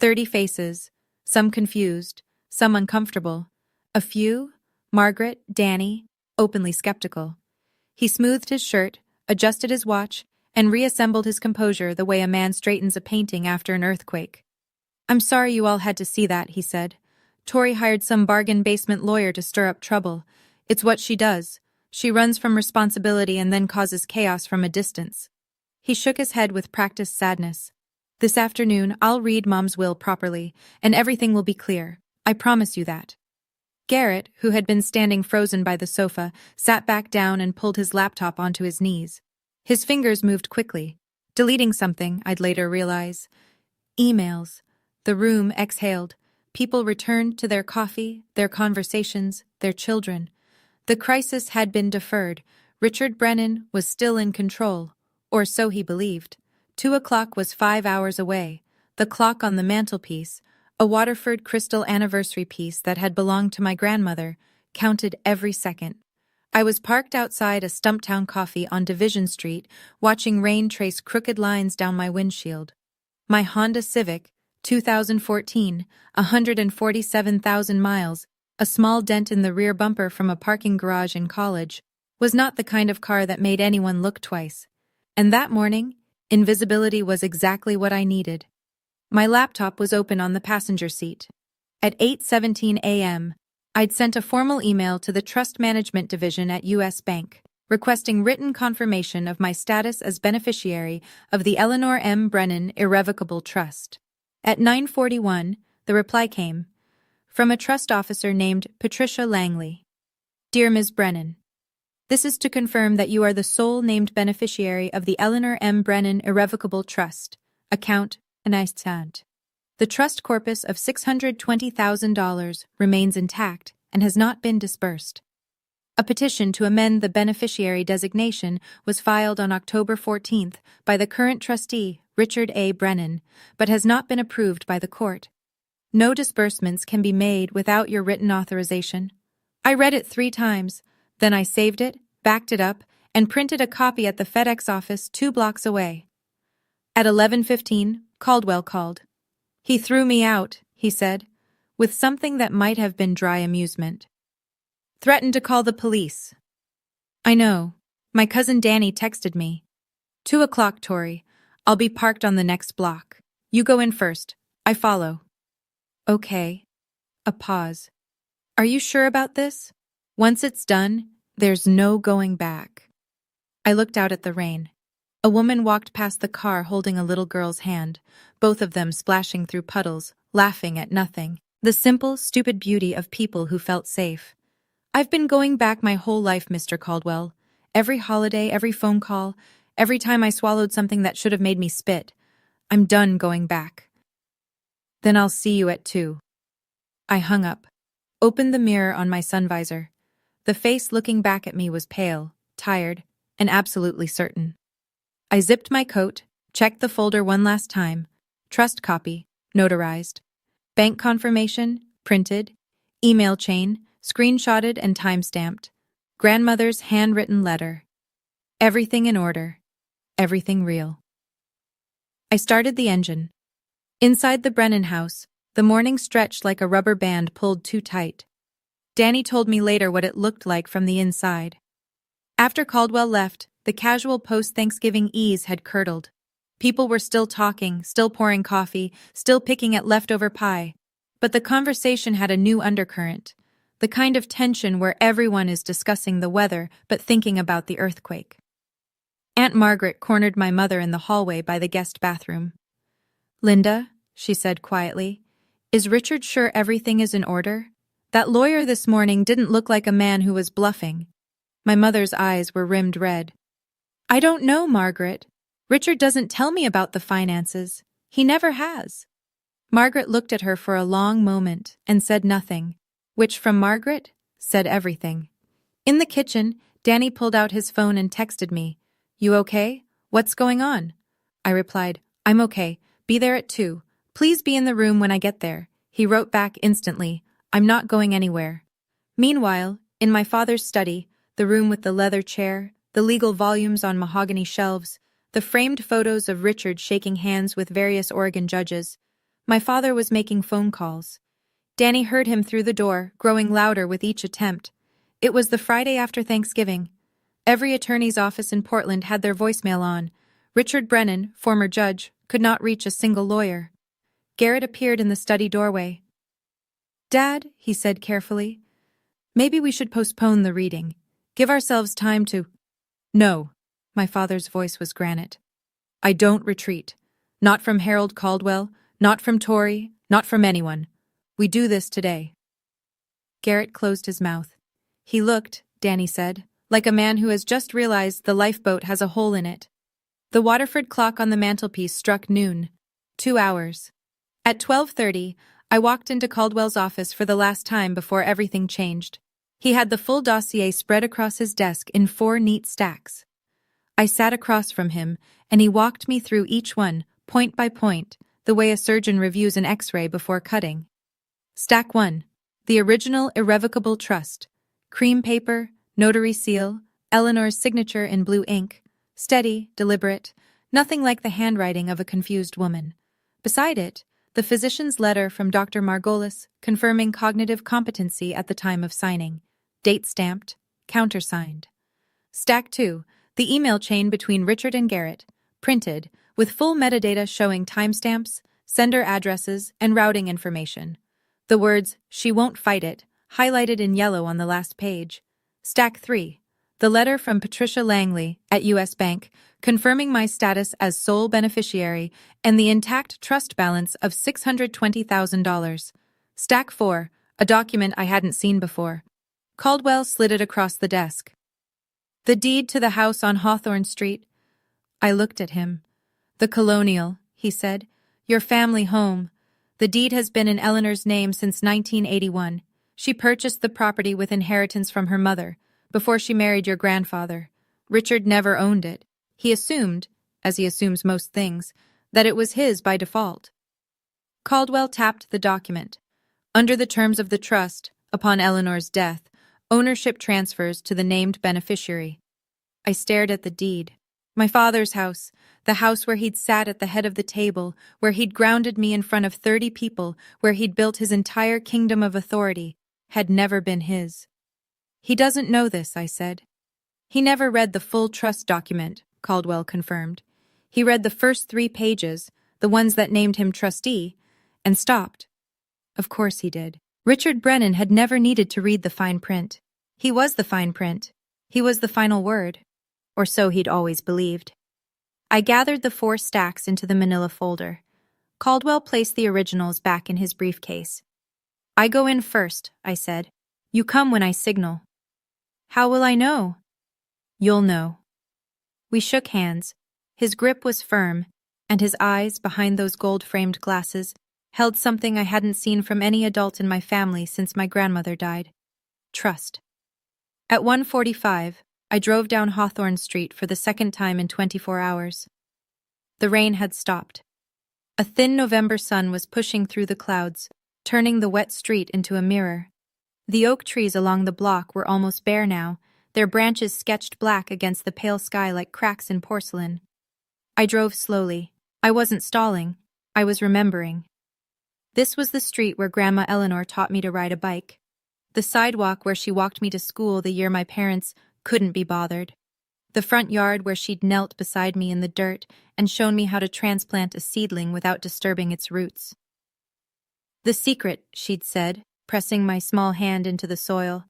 30 faces, some confused, some uncomfortable. A few, Margaret, Danny, openly skeptical. He smoothed his shirt, adjusted his watch, and reassembled his composure the way a man straightens a painting after an earthquake. "I'm sorry you all had to see that," he said. "Tori hired some bargain basement lawyer to stir up trouble. It's what she does. She runs from responsibility and then causes chaos from a distance." He shook his head with practiced sadness. "This afternoon, I'll read Mom's will properly, and everything will be clear. I promise you that." Garrett, who had been standing frozen by the sofa, sat back down and pulled his laptop onto his knees. His fingers moved quickly, deleting something, I'd later realize. Emails. The room exhaled. People returned to their coffee, their conversations, their children. The crisis had been deferred. Richard Brennan was still in control, or so he believed. 2 o'clock was 5 hours away. The clock on the mantelpiece, a Waterford crystal anniversary piece that had belonged to my grandmother, counted every second. I was parked outside a Stumptown Coffee on Division Street, watching rain trace crooked lines down my windshield. My Honda Civic, 2014, 147,000 miles, a small dent in the rear bumper from a parking garage in college, was not the kind of car that made anyone look twice. And that morning, invisibility was exactly what I needed. My laptop was open on the passenger seat. At 8:17 a.m., I'd sent a formal email to the Trust Management Division at U.S. Bank, requesting written confirmation of my status as beneficiary of the Eleanor M. Brennan Irrevocable Trust. At 9:41, the reply came, from a trust officer named Patricia Langley. "Dear Ms. Brennan, this is to confirm that you are the sole named beneficiary of the Eleanor M. Brennan Irrevocable Trust, account AITA. The trust corpus of $620,000 remains intact and has not been disbursed. A petition to amend the beneficiary designation was filed on October 14th by the current trustee, Richard A. Brennan, but has not been approved by the court. No disbursements can be made without your written authorization." I read it 3 times, then I saved it, backed it up, and printed a copy at the FedEx office 2 blocks away. At 11:15, Caldwell called. "He threw me out," he said, with something that might have been dry amusement. "Threatened to call the police." "I know. My cousin Danny texted me. 2 o'clock, Tori. I'll be parked on the next block. You go in first. I follow." "Okay." A pause. "Are you sure about this? Once it's done, there's no going back." I looked out at the rain. A woman walked past the car holding a little girl's hand, both of them splashing through puddles, laughing at nothing. The simple, stupid beauty of people who felt safe. "I've been going back my whole life, Mr. Caldwell. Every holiday, every phone call, every time I swallowed something that should have made me spit. I'm done going back." "Then I'll see you at 2. I hung up, opened the mirror on my sun visor. The face looking back at me was pale, tired, and absolutely certain. I zipped my coat, checked the folder one last time. Trust copy, notarized. Bank confirmation, printed. Email chain, screenshotted and time-stamped. Grandmother's handwritten letter. Everything in order. Everything real. I started the engine. Inside the Brennan house, the morning stretched like a rubber band pulled too tight. Danny told me later what it looked like from the inside. After Caldwell left, the casual post-Thanksgiving ease had curdled. People were still talking, still pouring coffee, still picking at leftover pie. But the conversation had a new undercurrent, the kind of tension where everyone is discussing the weather but thinking about the earthquake. Aunt Margaret cornered my mother in the hallway by the guest bathroom. "Linda," she said quietly, "is Richard sure everything is in order? That lawyer this morning didn't look like a man who was bluffing." My mother's eyes were rimmed red. "I don't know, Margaret. Richard doesn't tell me about the finances. He never has." Margaret looked at her for a long moment and said nothing, which from Margaret said everything. In the kitchen, Danny pulled out his phone and texted me, "You okay? What's going on?" I replied, "I'm okay. Be there at 2. Please be in the room when I get there." He wrote back instantly, "I'm not going anywhere." Meanwhile, in my father's study, the room with the leather chair, the legal volumes on mahogany shelves, the framed photos of Richard shaking hands with various Oregon judges. My father was making phone calls. Danny heard him through the door, growing louder with each attempt. It was the Friday after Thanksgiving. Every attorney's office in Portland had their voicemail on. Richard Brennan, former judge, could not reach a single lawyer. Garrett appeared in the study doorway. "Dad," he said carefully, "maybe we should postpone the reading. Give ourselves time to—" "No," my father's voice was granite. "I don't retreat. Not from Harold Caldwell, not from Tori, not from anyone. We do this today." Garrett closed his mouth. He looked, Danny said, like a man who has just realized the lifeboat has a hole in it. The Waterford clock on the mantelpiece struck noon. 2 hours. At 12:30, I walked into Caldwell's office for the last time before everything changed. He had the full dossier spread across his desk in 4 neat stacks. I sat across from him, and he walked me through each one, point by point, the way a surgeon reviews an X-ray before cutting. Stack 1. The original irrevocable trust. Cream paper, notary seal, Eleanor's signature in blue ink. Steady, deliberate, nothing like the handwriting of a confused woman. Beside it, the physician's letter from Dr. Margolis confirming cognitive competency at the time of signing. Date stamped, countersigned. Stack 2. The email chain between Richard and Garrett, printed, with full metadata showing timestamps, sender addresses, and routing information. The words, "She won't fight it," highlighted in yellow on the last page. Stack 3. The letter from Patricia Langley at U.S. Bank confirming my status as sole beneficiary and the intact trust balance of $620,000. Stack 4. A document I hadn't seen before. Caldwell slid it across the desk. "The deed to the house on Hawthorne Street." I looked at him. "The Colonial," he said. "Your family home. The deed has been in Eleanor's name since 1981. She purchased the property with inheritance from her mother, before she married your grandfather. Richard never owned it. He assumed, as he assumes most things, that it was his by default." Caldwell tapped the document. "Under the terms of the trust, upon Eleanor's death, ownership transfers to the named beneficiary." I stared at the deed. My father's house, the house where he'd sat at the head of the table, where he'd grounded me in front of 30 people, where he'd built his entire kingdom of authority, had never been his. "He doesn't know this," I said. "He never read the full trust document," Caldwell confirmed. "He read the first 3 pages, the ones that named him trustee, and stopped." Of course he did. Richard Brennan had never needed to read the fine print. He was the fine print. He was the final word. Or so he'd always believed. I gathered the 4 stacks into the manila folder. Caldwell placed the originals back in his briefcase. "I go in first," I said. "You come when I signal." "How will I know?" "You'll know." We shook hands. His grip was firm, and his eyes, behind those gold-framed glasses, held something I hadn't seen from any adult in my family since my grandmother died. Trust. At 1:45, I drove down Hawthorne Street for the second time in 24 hours. The rain had stopped. A thin November sun was pushing through the clouds, turning the wet street into a mirror. The oak trees along the block were almost bare now, their branches sketched black against the pale sky like cracks in porcelain. I drove slowly. I wasn't stalling. I was remembering. This was the street where Grandma Eleanor taught me to ride a bike. The sidewalk where she walked me to school the year my parents couldn't be bothered. The front yard where she'd knelt beside me in the dirt and shown me how to transplant a seedling without disturbing its roots. "The secret," she'd said, pressing my small hand into the soil,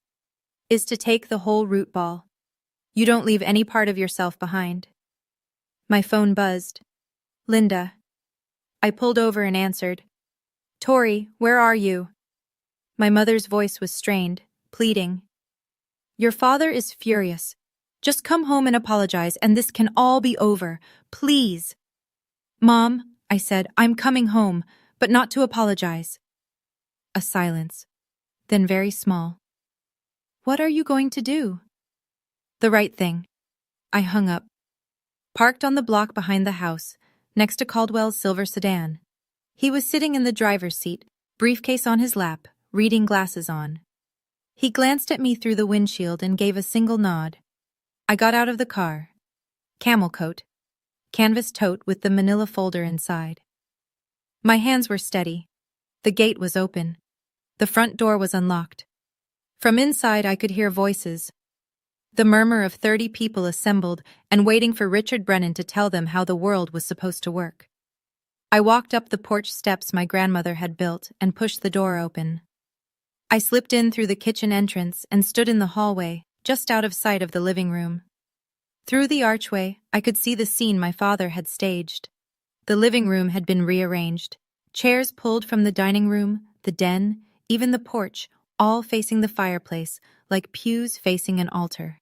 "is to take the whole root ball. You don't leave any part of yourself behind." My phone buzzed. "Linda." I pulled over and answered. "Tori, where are you?" My mother's voice was strained, pleading. "Your father is furious. Just come home and apologize, and this can all be over. Please." "Mom," I said, "I'm coming home, but not to apologize." A silence, then very small. "What are you going to do?" "The right thing." I hung up. Parked on the block behind the house, next to Caldwell's silver sedan. He was sitting in the driver's seat, briefcase on his lap, reading glasses on. He glanced at me through the windshield and gave a single nod. I got out of the car. Camel coat. Canvas tote with the manila folder inside. My hands were steady. The gate was open. The front door was unlocked. From inside I could hear voices. The murmur of 30 people assembled and waiting for Richard Brennan to tell them how the world was supposed to work. I walked up the porch steps my grandmother had built and pushed the door open. I slipped in through the kitchen entrance and stood in the hallway, just out of sight of the living room. Through the archway, I could see the scene my father had staged. The living room had been rearranged. Chairs pulled from the dining room, the den, even the porch, all facing the fireplace, like pews facing an altar.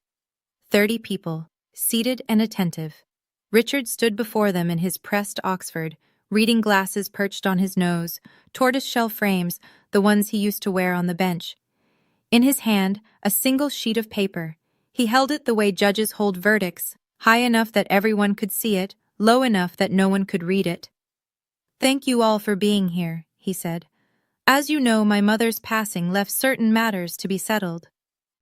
30 people, seated and attentive. Richard stood before them in his pressed Oxford, reading glasses perched on his nose, tortoiseshell frames, the ones he used to wear on the bench. In his hand, a single sheet of paper. He held it the way judges hold verdicts, high enough that everyone could see it, low enough that no one could read it. "Thank you all for being here," he said. "As you know, my mother's passing left certain matters to be settled.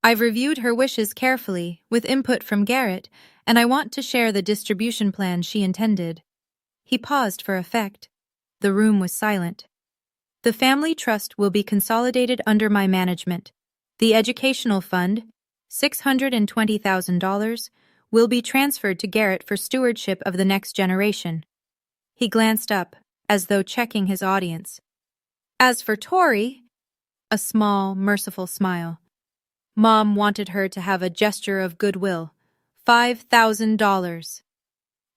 I've reviewed her wishes carefully, with input from Garrett, and I want to share the distribution plan she intended." He paused for effect. The room was silent. "The family trust will be consolidated under my management. The educational fund, $620,000, will be transferred to Garrett for stewardship of the next generation." He glanced up, as though checking his audience. "As for Tori," a small, merciful smile. "Mom wanted her to have a gesture of goodwill. $5,000.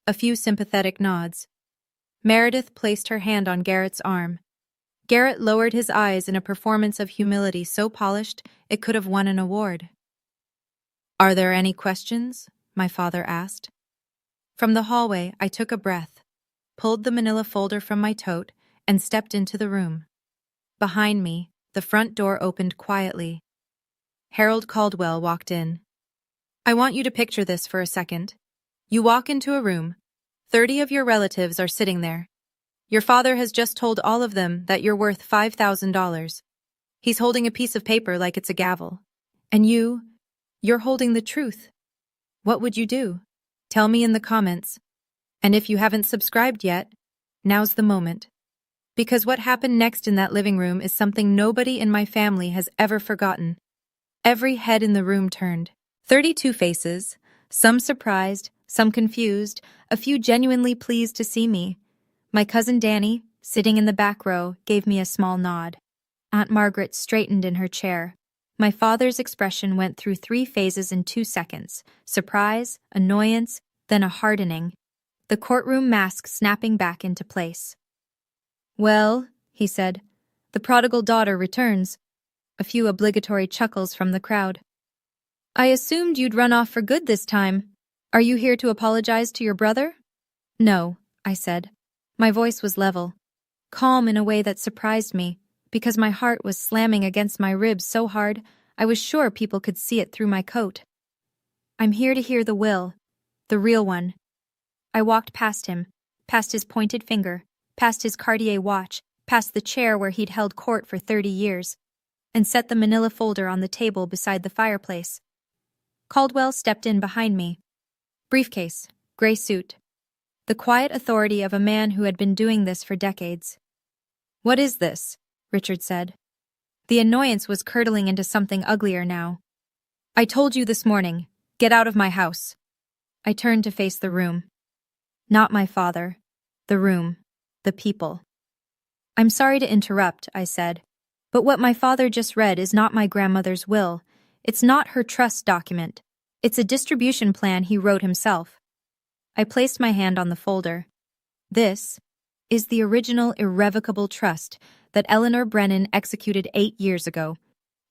A few sympathetic nods. Meredith placed her hand on Garrett's arm. Garrett lowered his eyes in a performance of humility so polished it could have won an award. "Are there any questions?" my father asked. From the hallway, I took a breath, pulled the manila folder from my tote, and stepped into the room. Behind me, the front door opened quietly. Harold Caldwell walked in. "I want you to picture this for a second. You walk into a room. 30 of your relatives are sitting there. Your father has just told all of them that you're worth $5,000. He's holding a piece of paper like it's a gavel. And you're holding the truth. What would you do? Tell me in the comments. And if you haven't subscribed yet, now's the moment. Because what happened next in that living room is something nobody in my family has ever forgotten." Every head in the room turned. 32 faces, some surprised, some confused, a few genuinely pleased to see me. My cousin Danny, sitting in the back row, gave me a small nod. Aunt Margaret straightened in her chair. My father's expression went through 3 phases in 2 seconds: surprise, annoyance, then a hardening. The courtroom mask snapping back into place. "Well," he said, "the prodigal daughter returns." A few obligatory chuckles from the crowd. "I assumed you'd run off for good this time. Are you here to apologize to your brother?" "No," I said. My voice was level, calm in a way that surprised me, because my heart was slamming against my ribs so hard I was sure people could see it through my coat. "I'm here to hear the will, the real one." I walked past him, past his pointed finger, past his Cartier watch, past the chair where he'd held court for 30 years, and set the manila folder on the table beside the fireplace. Caldwell stepped in behind me. Briefcase, gray suit. The quiet authority of a man who had been doing this for decades. "What is this?" Richard said. The annoyance was curdling into something uglier now. "I told you this morning. Get out of my house." I turned to face the room. Not my father. The room. The people. "I'm sorry to interrupt," I said, "but what my father just read is not my grandmother's will. It's not her trust document. It's a distribution plan he wrote himself." I placed my hand on the folder. "This is the original irrevocable trust that Eleanor Brennan executed 8 years ago.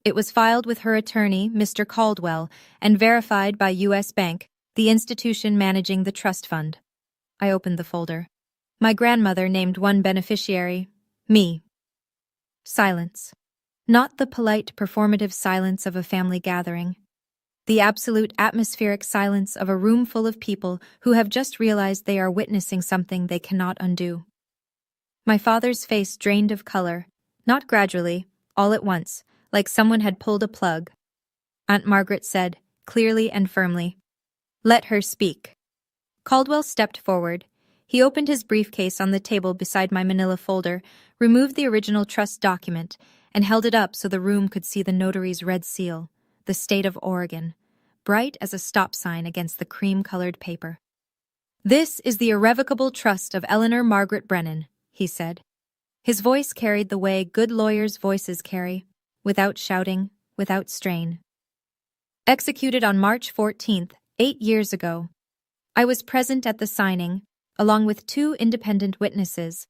It was filed with her attorney, Mr. Caldwell, and verified by U.S. Bank, the institution managing the trust fund." I opened the folder. My grandmother named one beneficiary, me. Silence. Not the polite, performative silence of a family gathering. The absolute atmospheric silence of a room full of people who have just realized they are witnessing something they cannot undo. My father's face drained of color, not gradually, all at once, like someone had pulled a plug. Aunt Margaret said, clearly and firmly, Let her speak. Caldwell stepped forward. He opened his briefcase on the table beside my manila folder, removed the original trust document, and held it up so the room could see the notary's red seal, the state of Oregon, bright as a stop sign against the cream-colored paper. This is the irrevocable trust of Eleanor Margaret Brennan, he said. His voice carried the way good lawyers' voices carry, without shouting, without strain. Executed on March 14th, 8 years ago. I was present at the signing, along with 2 independent witnesses,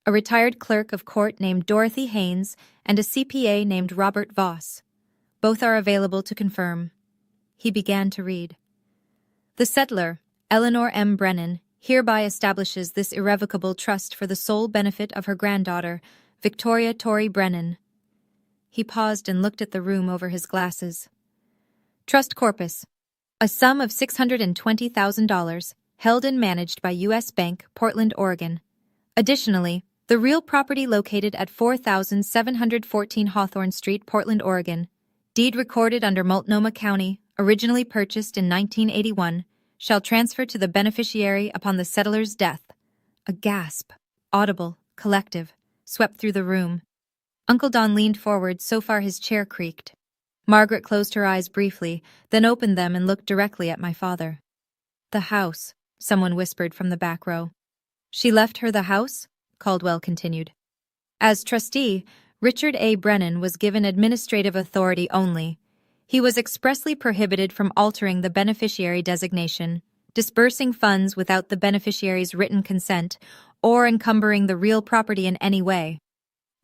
a retired clerk of court named Dorothy Haynes and a CPA named Robert Voss. Both are available to confirm. He began to read. The settlor, Eleanor M. Brennan, hereby establishes this irrevocable trust for the sole benefit of her granddaughter, Victoria Torrey Brennan. He paused and looked at the room over his glasses. Trust corpus. A sum of $620,000, held and managed by U.S. Bank, Portland, Oregon. Additionally, the real property located at 4714 Hawthorne Street, Portland, Oregon, deed recorded under Multnomah County, originally purchased in 1981, shall transfer to the beneficiary upon the settler's death. A gasp, audible, collective, swept through the room. Uncle Don leaned forward so far his chair creaked. Margaret closed her eyes briefly, then opened them and looked directly at my father. The house, someone whispered from the back row. She left her the house? Caldwell continued. As trustee, Richard A. Brennan was given administrative authority only. He was expressly prohibited from altering the beneficiary designation, disbursing funds without the beneficiary's written consent, or encumbering the real property in any way.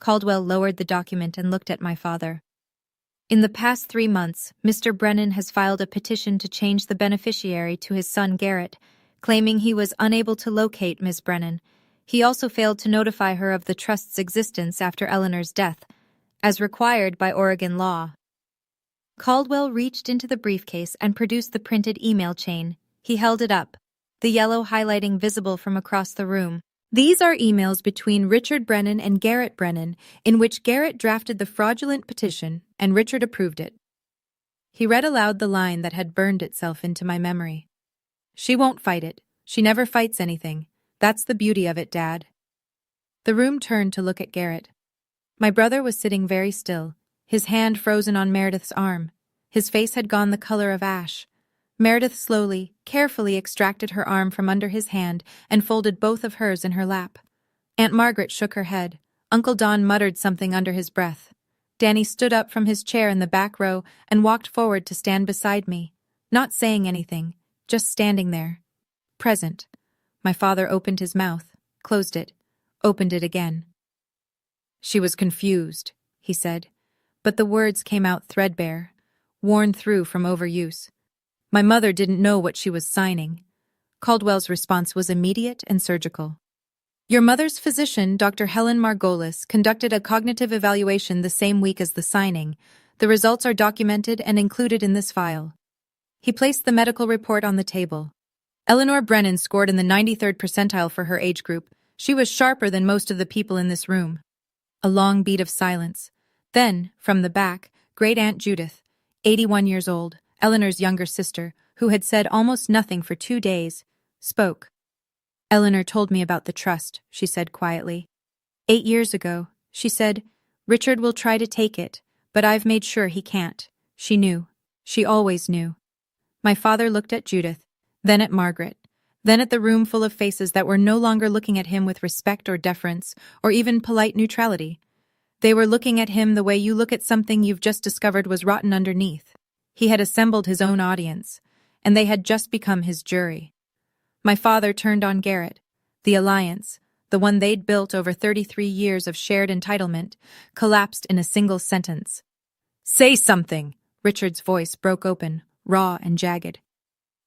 Caldwell lowered the document and looked at my father. In the past 3 months, Mr. Brennan has filed a petition to change the beneficiary to his son Garrett, claiming he was unable to locate Ms. Brennan. He also failed to notify her of the trust's existence after Eleanor's death, as required by Oregon law. Caldwell reached into the briefcase and produced the printed email chain. He held it up, the yellow highlighting visible from across the room. These are emails between Richard Brennan and Garrett Brennan, in which Garrett drafted the fraudulent petition and Richard approved it. He read aloud the line that had burned itself into my memory. She won't fight it. She never fights anything. That's the beauty of it, Dad. The room turned to look at Garrett. My brother was sitting very still, his hand frozen on Meredith's arm. His face had gone the color of ash. Meredith slowly, carefully extracted her arm from under his hand and folded both of hers in her lap. Aunt Margaret shook her head. Uncle Don muttered something under his breath. Danny stood up from his chair in the back row and walked forward to stand beside me, not saying anything, just standing there. Present. My father opened his mouth, closed it, opened it again. She was confused, he said, but the words came out threadbare, worn through from overuse. My mother didn't know what she was signing. Caldwell's response was immediate and surgical. Your mother's physician, Dr. Helen Margolis, conducted a cognitive evaluation the same week as the signing. The results are documented and included in this file. He placed the medical report on the table. Eleanor Brennan scored in the 93rd percentile for her age group. She was sharper than most of the people in this room. A long beat of silence. Then, from the back, Great Aunt Judith, 81 years old, Eleanor's younger sister, who had said almost nothing for 2 days, spoke. Eleanor told me about the trust, she said quietly. 8 years ago, she said, Richard will try to take it, but I've made sure he can't. She knew. She always knew. My father looked at Judith, then at Margaret, then at the room full of faces that were no longer looking at him with respect or deference, or even polite neutrality. They were looking at him the way you look at something you've just discovered was rotten underneath. He had assembled his own audience, and they had just become his jury. My father turned on Garrett. The alliance, the one they'd built over 33 years of shared entitlement, collapsed in a single sentence. Say something, Richard's voice broke open, raw and jagged.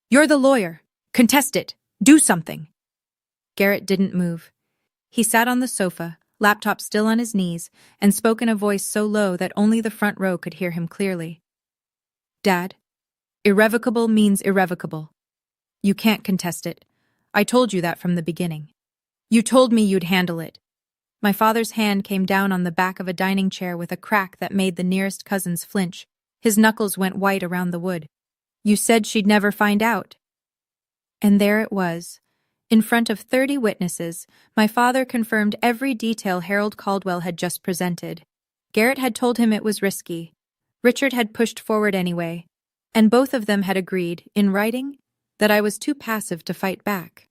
You're the lawyer. Contest it. Do something. Garrett didn't move. He sat on the sofa, laptop still on his knees, and spoke in a voice so low that only the front row could hear him clearly. Dad, irrevocable means irrevocable. You can't contest it. I told you that from the beginning. You told me you'd handle it. My father's hand came down on the back of a dining chair with a crack that made the nearest cousins flinch. His knuckles went white around the wood. You said she'd never find out. And there it was. In front of 30 witnesses, my father confirmed every detail Harold Caldwell had just presented. Garrett had told him it was risky. Richard had pushed forward anyway. And both of them had agreed, in writing, that I was too passive to fight back.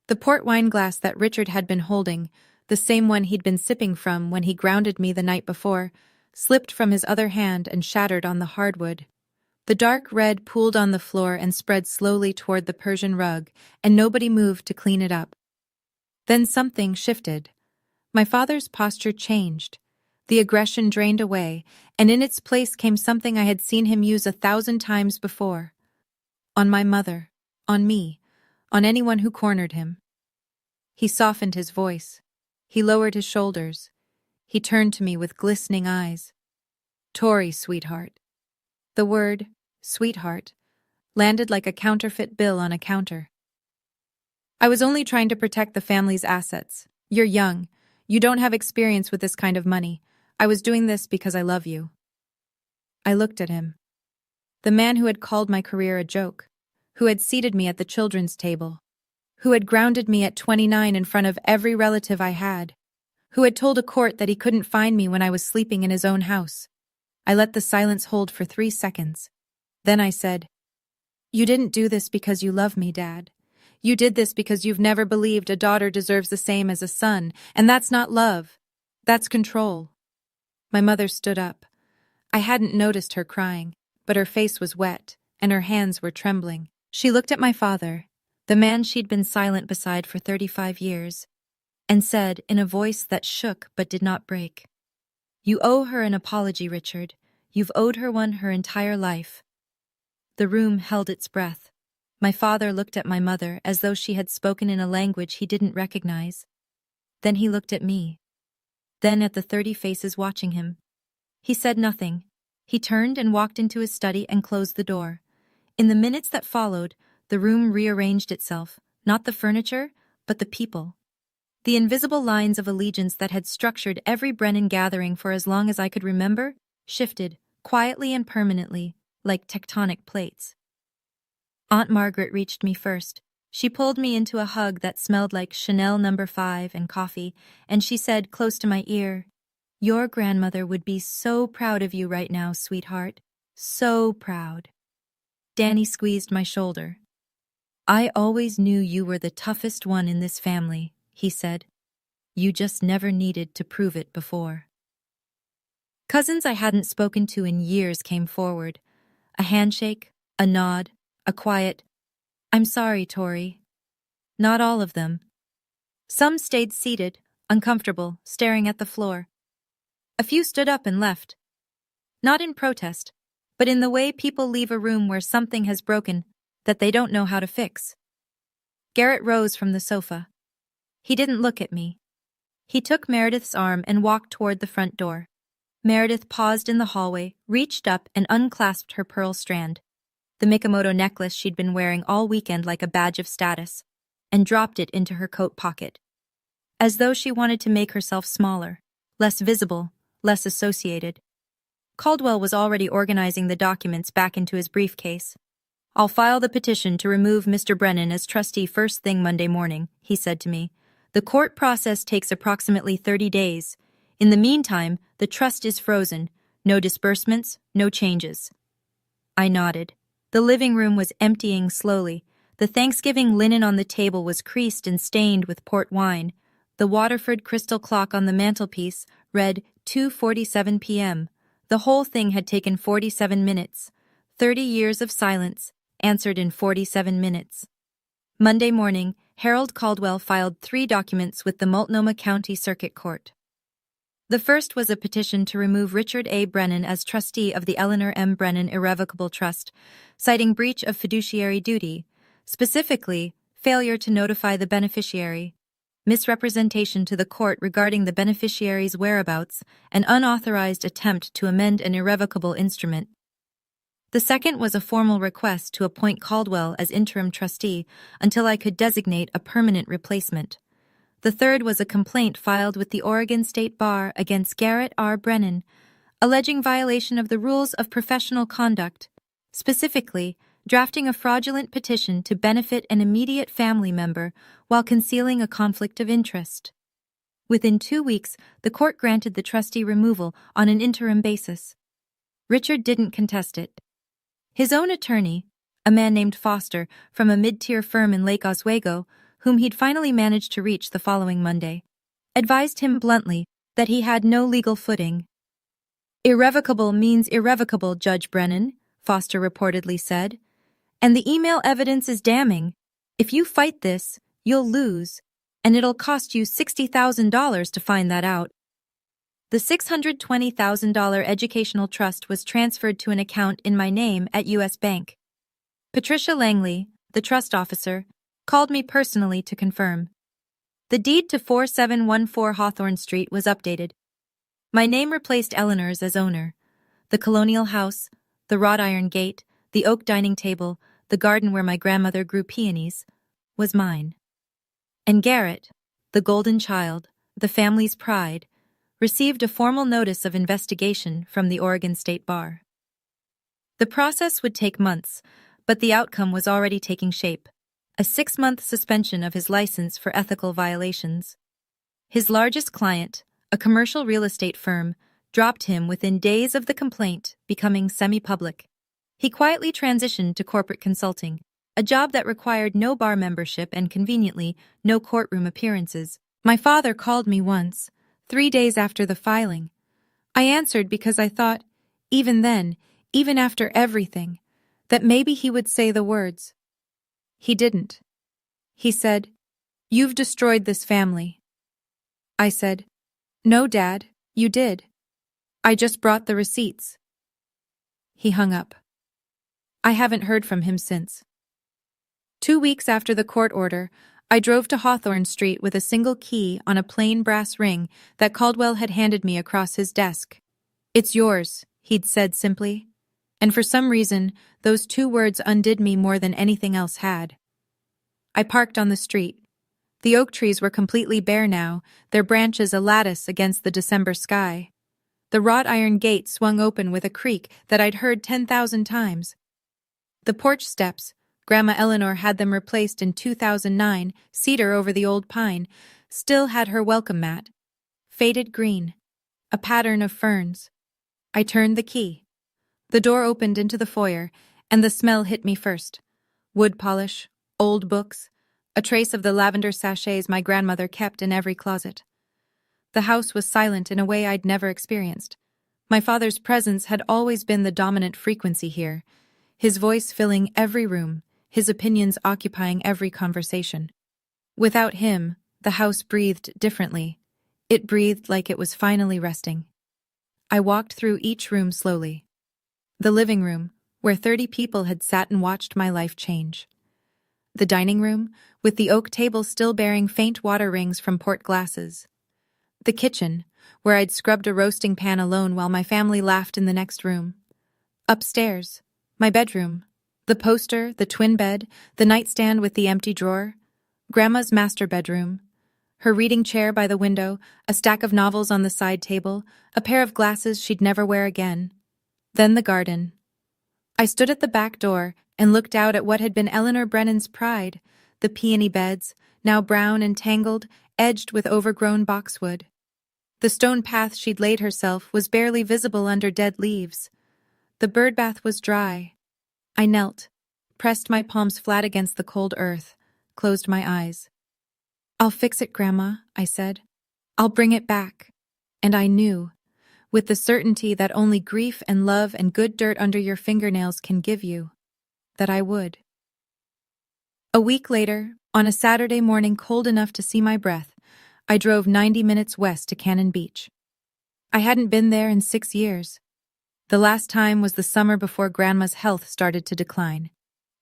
The port wine glass that Richard had been holding, the same one he'd been sipping from when he grounded me the night before, slipped from his other hand and shattered on the hardwood. The dark red pooled on the floor and spread slowly toward the Persian rug, and nobody moved to clean it up. Then something shifted. My father's posture changed. The aggression drained away, and in its place came something I had seen him use 1,000 times before. On my mother, on me, on anyone who cornered him. He softened his voice. He lowered his shoulders. He turned to me with glistening eyes. "Tori, sweetheart." The word, sweetheart, landed like a counterfeit bill on a counter. "I was only trying to protect the family's assets. You're young. You don't have experience with this kind of money. I was doing this because I love you." I looked at him. The man who had called my career a joke, who had seated me at the children's table, who had grounded me at 29 in front of every relative I had, who had told a court that he couldn't find me when I was sleeping in his own house. I let the silence hold for 3 seconds. Then I said, "You didn't do this because you love me, Dad. You did this because you've never believed a daughter deserves the same as a son, and that's not love. That's control." My mother stood up. I hadn't noticed her crying, but her face was wet, and her hands were trembling. She looked at my father, the man she'd been silent beside for 35 years, and said in a voice that shook but did not break, "You owe her an apology, Richard. You've owed her one her entire life." The room held its breath. My father looked at my mother as though she had spoken in a language he didn't recognize. Then he looked at me. Then at the 30 faces watching him. He said nothing. He turned and walked into his study and closed the door. In the minutes that followed, the room rearranged itself, not the furniture, but the people. The invisible lines of allegiance that had structured every Brennan gathering for as long as I could remember shifted, quietly and permanently, like tectonic plates. Aunt Margaret reached me first. She pulled me into a hug that smelled like Chanel No. 5 and coffee, and she said close to my ear, "Your grandmother would be so proud of you right now, sweetheart. So proud." Danny squeezed my shoulder. "I always knew you were the toughest one in this family," he said. "You just never needed to prove it before." Cousins I hadn't spoken to in years came forward. A handshake, a nod, a quiet, "I'm sorry, Tori." Not all of them. Some stayed seated, uncomfortable, staring at the floor. A few stood up and left. Not in protest, but in the way people leave a room where something has broken that they don't know how to fix. Garrett rose from the sofa. He didn't look at me. He took Meredith's arm and walked toward the front door. Meredith paused in the hallway, reached up and unclasped her pearl strand, the Mikomoto necklace she'd been wearing all weekend like a badge of status, and dropped it into her coat pocket. As though she wanted to make herself smaller, less visible, less associated. Caldwell was already organizing the documents back into his briefcase. "I'll file the petition to remove Mr. Brennan as trustee first thing Monday morning," he said to me. "The court process takes approximately 30 days. In the meantime, the trust is frozen. No disbursements, no changes." I nodded. The living room was emptying slowly. The Thanksgiving linen on the table was creased and stained with port wine. The Waterford crystal clock on the mantelpiece read 2:47 p.m. The whole thing had taken 47 minutes. 30 years of silence, answered in 47 minutes. Monday morning, Harold Caldwell filed 3 documents with the Multnomah County Circuit Court. The first was a petition to remove Richard A. Brennan as trustee of the Eleanor M. Brennan Irrevocable Trust, citing breach of fiduciary duty, specifically, failure to notify the beneficiary, misrepresentation to the court regarding the beneficiary's whereabouts, and unauthorized attempt to amend an irrevocable instrument. The second was a formal request to appoint Caldwell as interim trustee until I could designate a permanent replacement. The third was a complaint filed with the Oregon State Bar against Garrett R. Brennan, alleging violation of the rules of professional conduct, specifically drafting a fraudulent petition to benefit an immediate family member while concealing a conflict of interest. Within 2 weeks, the court granted the trustee removal on an interim basis. Richard didn't contest it. His own attorney, a man named Foster from a mid-tier firm in Lake Oswego, whom he'd finally managed to reach the following Monday, advised him bluntly that he had no legal footing. "Irrevocable means irrevocable, Judge Brennan," Foster reportedly said. "And the email evidence is damning. If you fight this, you'll lose, and it'll cost you $60,000 to find that out." The $620,000 educational trust was transferred to an account in my name at U.S. Bank. Patricia Langley, the trust officer, called me personally to confirm. The deed to 4714 Hawthorne Street was updated. My name replaced Eleanor's as owner. The colonial house, the wrought iron gate, the oak dining table, the garden where my grandmother grew peonies, was mine. And Garrett, the golden child, the family's pride, received a formal notice of investigation from the Oregon State Bar. The process would take months, but the outcome was already taking shape: a 6-month suspension of his license for ethical violations. His largest client, a commercial real estate firm, dropped him within days of the complaint becoming semi-public. He quietly transitioned to corporate consulting, a job that required no bar membership and, conveniently, no courtroom appearances. My father called me once, 3 days after the filing. I answered because I thought, even then, even after everything, that maybe he would say the words. He didn't. He said, "You've destroyed this family." I said, "No, Dad, you did. I just brought the receipts." He hung up. I haven't heard from him since. 2 weeks after the court order, I drove to Hawthorne Street with a single key on a plain brass ring that Caldwell had handed me across his desk. "It's yours," he'd said simply. And for some reason, those 2 words undid me more than anything else had. I parked on the street. The oak trees were completely bare now, their branches a lattice against the December sky. The wrought iron gate swung open with a creak that I'd heard 10,000 times. The porch steps, Grandma Eleanor had them replaced in 2009, cedar over the old pine, still had her welcome mat. Faded green, a pattern of ferns. I turned the key. The door opened into the foyer, and the smell hit me first. Wood polish, old books, a trace of the lavender sachets my grandmother kept in every closet. The house was silent in a way I'd never experienced. My father's presence had always been the dominant frequency here, his voice filling every room, his opinions occupying every conversation. Without him, the house breathed differently. It breathed like it was finally resting. I walked through each room slowly. The living room, where 30 people had sat and watched my life change. The dining room, with the oak table still bearing faint water rings from port glasses. The kitchen, where I'd scrubbed a roasting pan alone while my family laughed in the next room. Upstairs, my bedroom. The poster, the twin bed, the nightstand with the empty drawer. Grandma's master bedroom. Her reading chair by the window, a stack of novels on the side table, a pair of glasses she'd never wear again. Then the garden. I stood at the back door and looked out at what had been Eleanor Brennan's pride, the peony beds, now brown and tangled, edged with overgrown boxwood. The stone path she'd laid herself was barely visible under dead leaves. The birdbath was dry. I knelt, pressed my palms flat against the cold earth, closed my eyes. "I'll fix it, Grandma," I said. "I'll bring it back." And I knew, with the certainty that only grief and love and good dirt under your fingernails can give you, that I would. A week later, on a Saturday morning cold enough to see my breath, I drove 90 minutes west to Cannon Beach. I hadn't been there in 6 years. The last time was the summer before Grandma's health started to decline.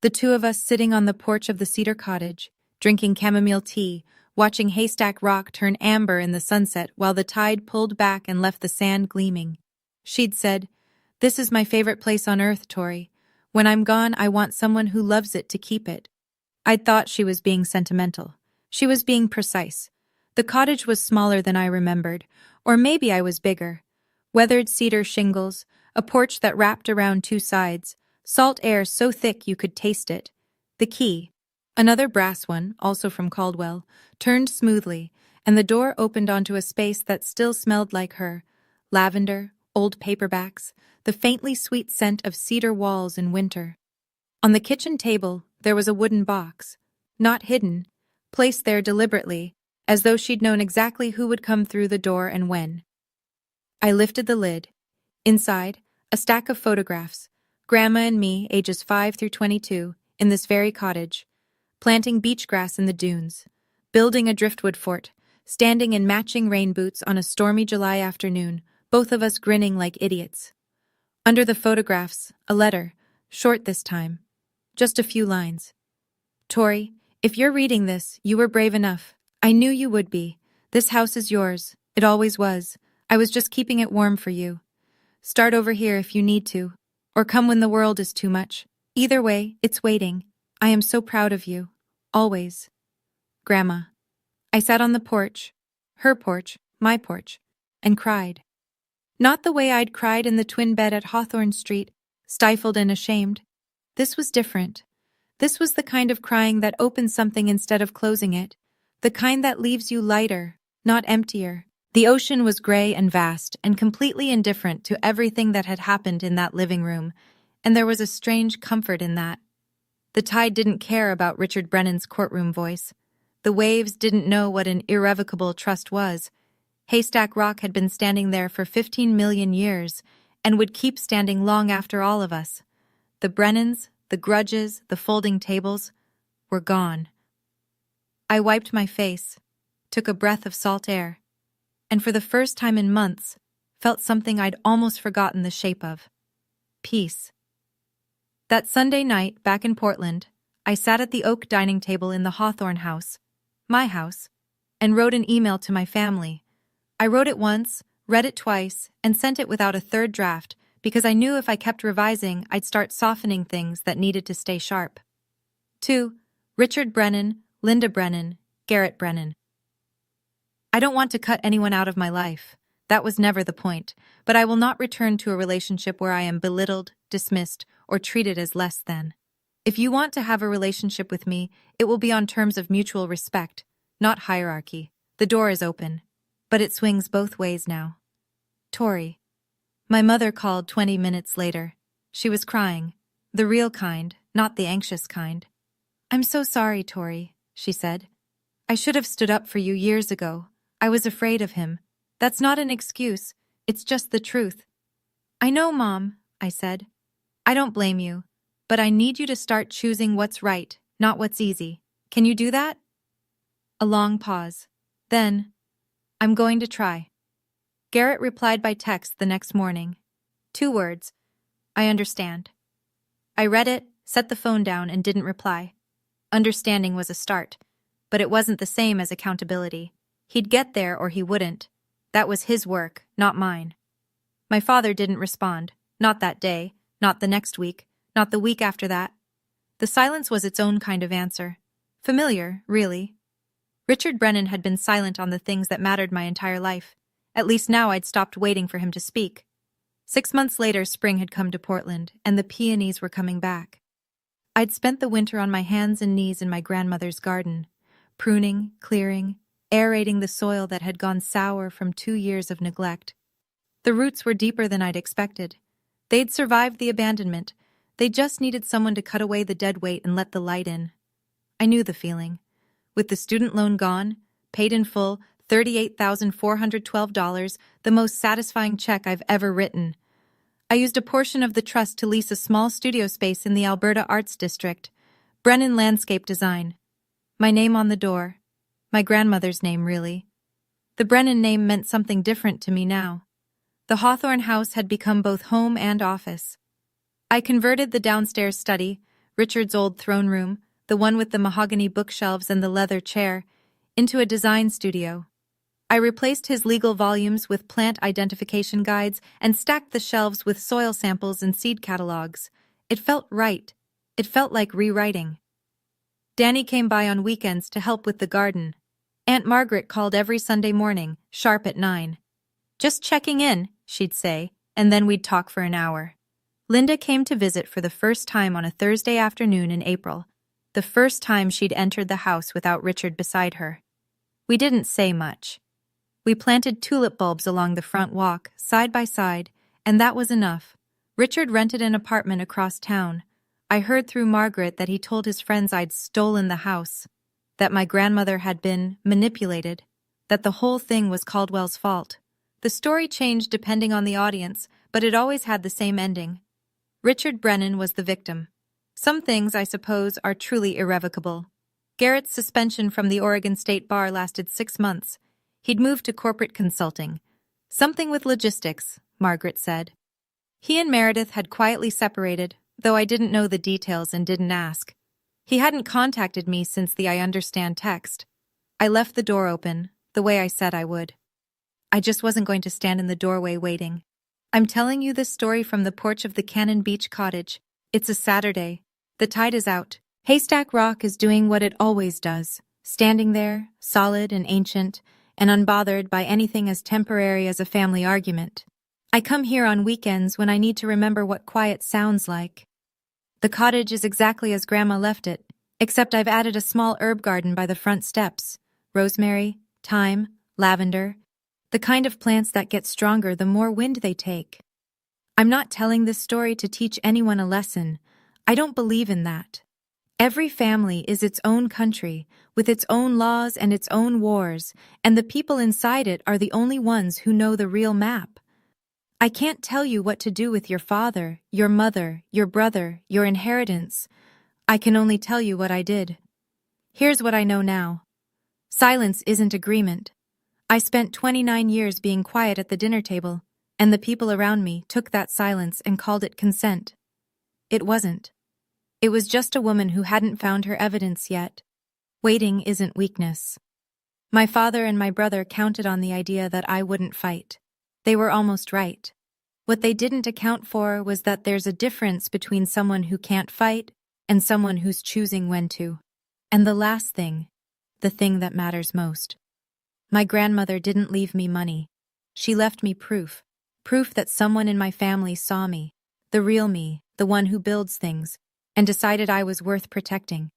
The 2 of us sitting on the porch of the cedar cottage, drinking chamomile tea, watching Haystack Rock turn amber in the sunset while the tide pulled back and left the sand gleaming. She'd said, "This is my favorite place on earth, Tori. When I'm gone, I want someone who loves it to keep it." I'd thought she was being sentimental. She was being precise. The cottage was smaller than I remembered, or maybe I was bigger. Weathered cedar shingles, a porch that wrapped around 2 sides, Salt air so thick you could taste it. The key, another brass one, also from Caldwell, turned smoothly, and the door opened onto a space that still smelled like her. Lavender, old paperbacks, the faintly sweet scent of cedar walls in winter. On the kitchen table, there was a wooden box, not hidden, placed there deliberately, as though she'd known exactly who would come through the door and when. I lifted the lid. Inside, a stack of photographs, Grandma and me, ages 5 through 22, in this very cottage, planting beach grass in the dunes, building a driftwood fort, standing in matching rain boots on a stormy July afternoon, both of us grinning like idiots. Under the photographs, a letter, short this time, just a few lines. Tori, if you're reading this, you were brave enough. I knew you would be. This house is yours. It always was. I was just keeping it warm for you. Start over here if you need to, or come when the world is too much. Either way, it's waiting. I am so proud of you. Always. Grandma. I sat on the porch, her porch, my porch, and cried. Not the way I'd cried in the twin bed at Hawthorne Street, stifled and ashamed. This was different. This was the kind of crying that opens something instead of closing it, the kind that leaves you lighter, not emptier. The ocean was gray and vast and completely indifferent to everything that had happened in that living room, and there was a strange comfort in that. The tide didn't care about Richard Brennan's courtroom voice. The waves didn't know what an irrevocable trust was. Haystack Rock had been standing there for 15 million years and would keep standing long after all of us. The Brennans, the grudges, the folding tables were gone. I wiped my face, took a breath of salt air, and for the first time in months, felt something I'd almost forgotten the shape of. Peace. That Sunday night, back in Portland, I sat at the oak dining table in the Hawthorne house, my house, and wrote an email to my family. I wrote it once, read it twice, and sent it without a third draft because I knew if I kept revising, I'd start softening things that needed to stay sharp. To Richard Brennan, Linda Brennan, Garrett Brennan. I don't want to cut anyone out of my life. That was never the point, but I will not return to a relationship where I am belittled, dismissed, or treated as less than. If you want to have a relationship with me, it will be on terms of mutual respect, not hierarchy. The door is open, but it swings both ways now. Tori. My mother called 20 minutes later. She was crying, the real kind, not the anxious kind. I'm so sorry, Tori, she said. I should have stood up for you years ago. I was afraid of him. That's not an excuse. It's just the truth. I know, Mom, I said. I don't blame you, but I need you to start choosing what's right, not what's easy. Can you do that? A long pause. Then, I'm going to try. Garrett replied by text the next morning. 2 words. I understand. I read it, set the phone down, and didn't reply. Understanding was a start, but it wasn't the same as accountability. He'd get there or he wouldn't. That was his work, not mine. My father didn't respond. Not that day, not the next week, not the week after that. The silence was its own kind of answer. Familiar, really. Richard Brennan had been silent on the things that mattered my entire life. At least now I'd stopped waiting for him to speak. 6 months later, spring had come to Portland, and the peonies were coming back. I'd spent the winter on my hands and knees in my grandmother's garden, pruning, clearing, aerating the soil that had gone sour from 2 years of neglect. The roots were deeper than I'd expected. They'd survived the abandonment. They just needed someone to cut away the dead weight and let the light in. I knew the feeling. With the student loan gone, paid in full, $38,412, the most satisfying check I've ever written. I used a portion of the trust to lease a small studio space in the Alberta Arts District, Brennan Landscape Design. My name on the door. My grandmother's name, really. The Brennan name meant something different to me now. The Hawthorne house had become both home and office. I converted the downstairs study, Richard's old throne room, the one with the mahogany bookshelves and the leather chair, into a design studio. I replaced his legal volumes with plant identification guides and stacked the shelves with soil samples and seed catalogs. It felt right. It felt like rewriting. Danny came by on weekends to help with the garden. Aunt Margaret called every Sunday morning, sharp at 9. Just checking in, she'd say, and then we'd talk for an hour. Linda came to visit for the first time on a Thursday afternoon in April, the first time she'd entered the house without Richard beside her. We didn't say much. We planted tulip bulbs along the front walk, side by side, and that was enough. Richard rented an apartment across town. I heard through Margaret that he told his friends I'd stolen the house, that my grandmother had been manipulated, that the whole thing was Caldwell's fault. The story changed depending on the audience, but it always had the same ending. Richard Brennan was the victim. Some things, I suppose, are truly irrevocable. Garrett's suspension from the Oregon State Bar lasted 6 months. He'd moved to corporate consulting. Something with logistics, Margaret said. He and Meredith had quietly separated, though I didn't know the details and didn't ask. He hadn't contacted me since the I understand text. I left the door open, the way I said I would. I just wasn't going to stand in the doorway waiting. I'm telling you this story from the porch of the Cannon Beach cottage. It's a Saturday. The tide is out. Haystack Rock is doing what it always does, standing there, solid and ancient, and unbothered by anything as temporary as a family argument. I come here on weekends when I need to remember what quiet sounds like. The cottage is exactly as Grandma left it, except I've added a small herb garden by the front steps. Rosemary, thyme, lavender, the kind of plants that get stronger the more wind they take. I'm not telling this story to teach anyone a lesson. I don't believe in that. Every family is its own country, with its own laws and its own wars, and the people inside it are the only ones who know the real map. I can't tell you what to do with your father, your mother, your brother, your inheritance. I can only tell you what I did. Here's what I know now. Silence isn't agreement. I spent 29 years being quiet at the dinner table, and the people around me took that silence and called it consent. It wasn't. It was just a woman who hadn't found her evidence yet. Waiting isn't weakness. My father and my brother counted on the idea that I wouldn't fight. They were almost right. What they didn't account for was that there's a difference between someone who can't fight and someone who's choosing when to. And the last thing, the thing that matters most. My grandmother didn't leave me money. She left me proof. Proof that someone in my family saw me, the real me, the one who builds things, and decided I was worth protecting.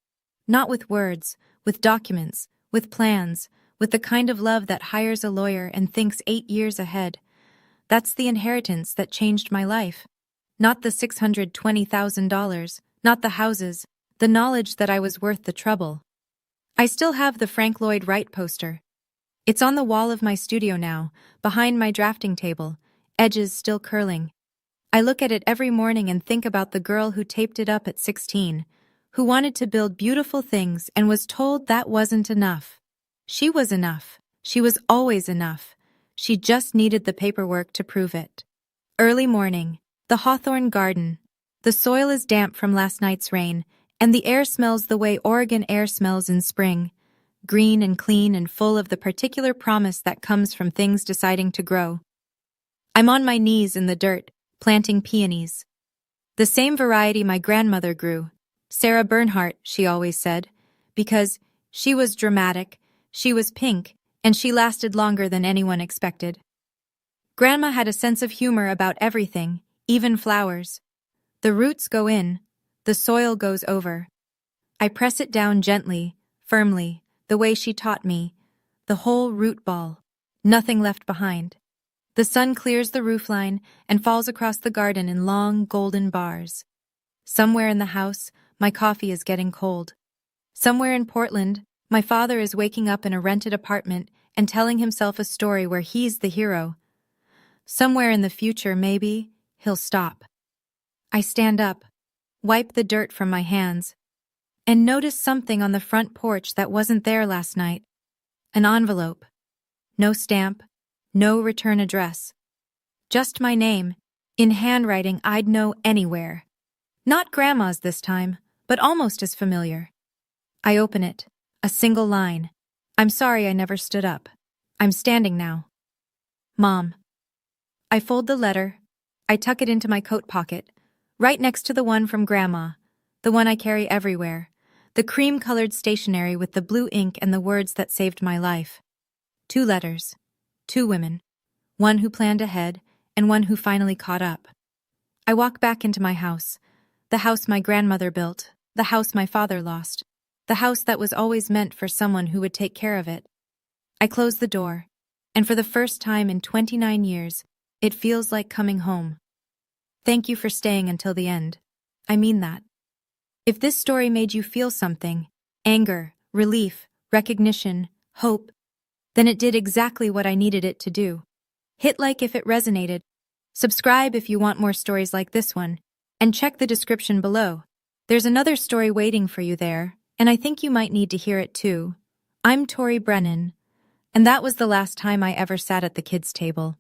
Not with words, with documents, with plans, with the kind of love that hires a lawyer and thinks 8 years ahead. That's the inheritance that changed my life. Not the $620,000, not the houses, the knowledge that I was worth the trouble. I still have the Frank Lloyd Wright poster. It's on the wall of my studio now, behind my drafting table, edges still curling. I look at it every morning and think about the girl who taped it up at 16, who wanted to build beautiful things and was told that wasn't enough. She was enough. She was always enough. She just needed the paperwork to prove it. Early morning, the hawthorn garden. The soil is damp from last night's rain, and the air smells the way Oregon air smells in spring. Green and clean and full of the particular promise that comes from things deciding to grow. I'm on my knees in the dirt, planting peonies. The same variety my grandmother grew. Sarah Bernhardt, she always said, because she was dramatic, she was pink, and she lasted longer than anyone expected. Grandma had a sense of humor about everything, even flowers. The roots go in, the soil goes over. I press it down gently, firmly, the way she taught me, the whole root ball, nothing left behind. The sun clears the roofline and falls across the garden in long, golden bars. Somewhere in the house, my coffee is getting cold. Somewhere in Portland, my father is waking up in a rented apartment and telling himself a story where he's the hero. Somewhere in the future, maybe, he'll stop. I stand up, wipe the dirt from my hands, and notice something on the front porch that wasn't there last night. An envelope. No stamp, no return address. Just my name, in handwriting I'd know anywhere. Not Grandma's this time, but almost as familiar. I open it, a single line. I'm sorry I never stood up. I'm standing now. Mom. I fold the letter. I tuck it into my coat pocket, right next to the one from Grandma, the one I carry everywhere, the cream-colored stationery with the blue ink and the words that saved my life. 2 letters, 2 women, one who planned ahead and one who finally caught up. I walk back into my house. The house my grandmother built. The house my father lost. The house that was always meant for someone who would take care of it. I close the door. And for the first time in 29 years, it feels like coming home. Thank you for staying until the end. I mean that. If this story made you feel something, anger, relief, recognition, hope, then it did exactly what I needed it to do. Hit like if it resonated. Subscribe if you want more stories like this one, and check the description below. There's another story waiting for you there, and I think you might need to hear it too. I'm Tori Brennan, and that was the last time I ever sat at the kids' table.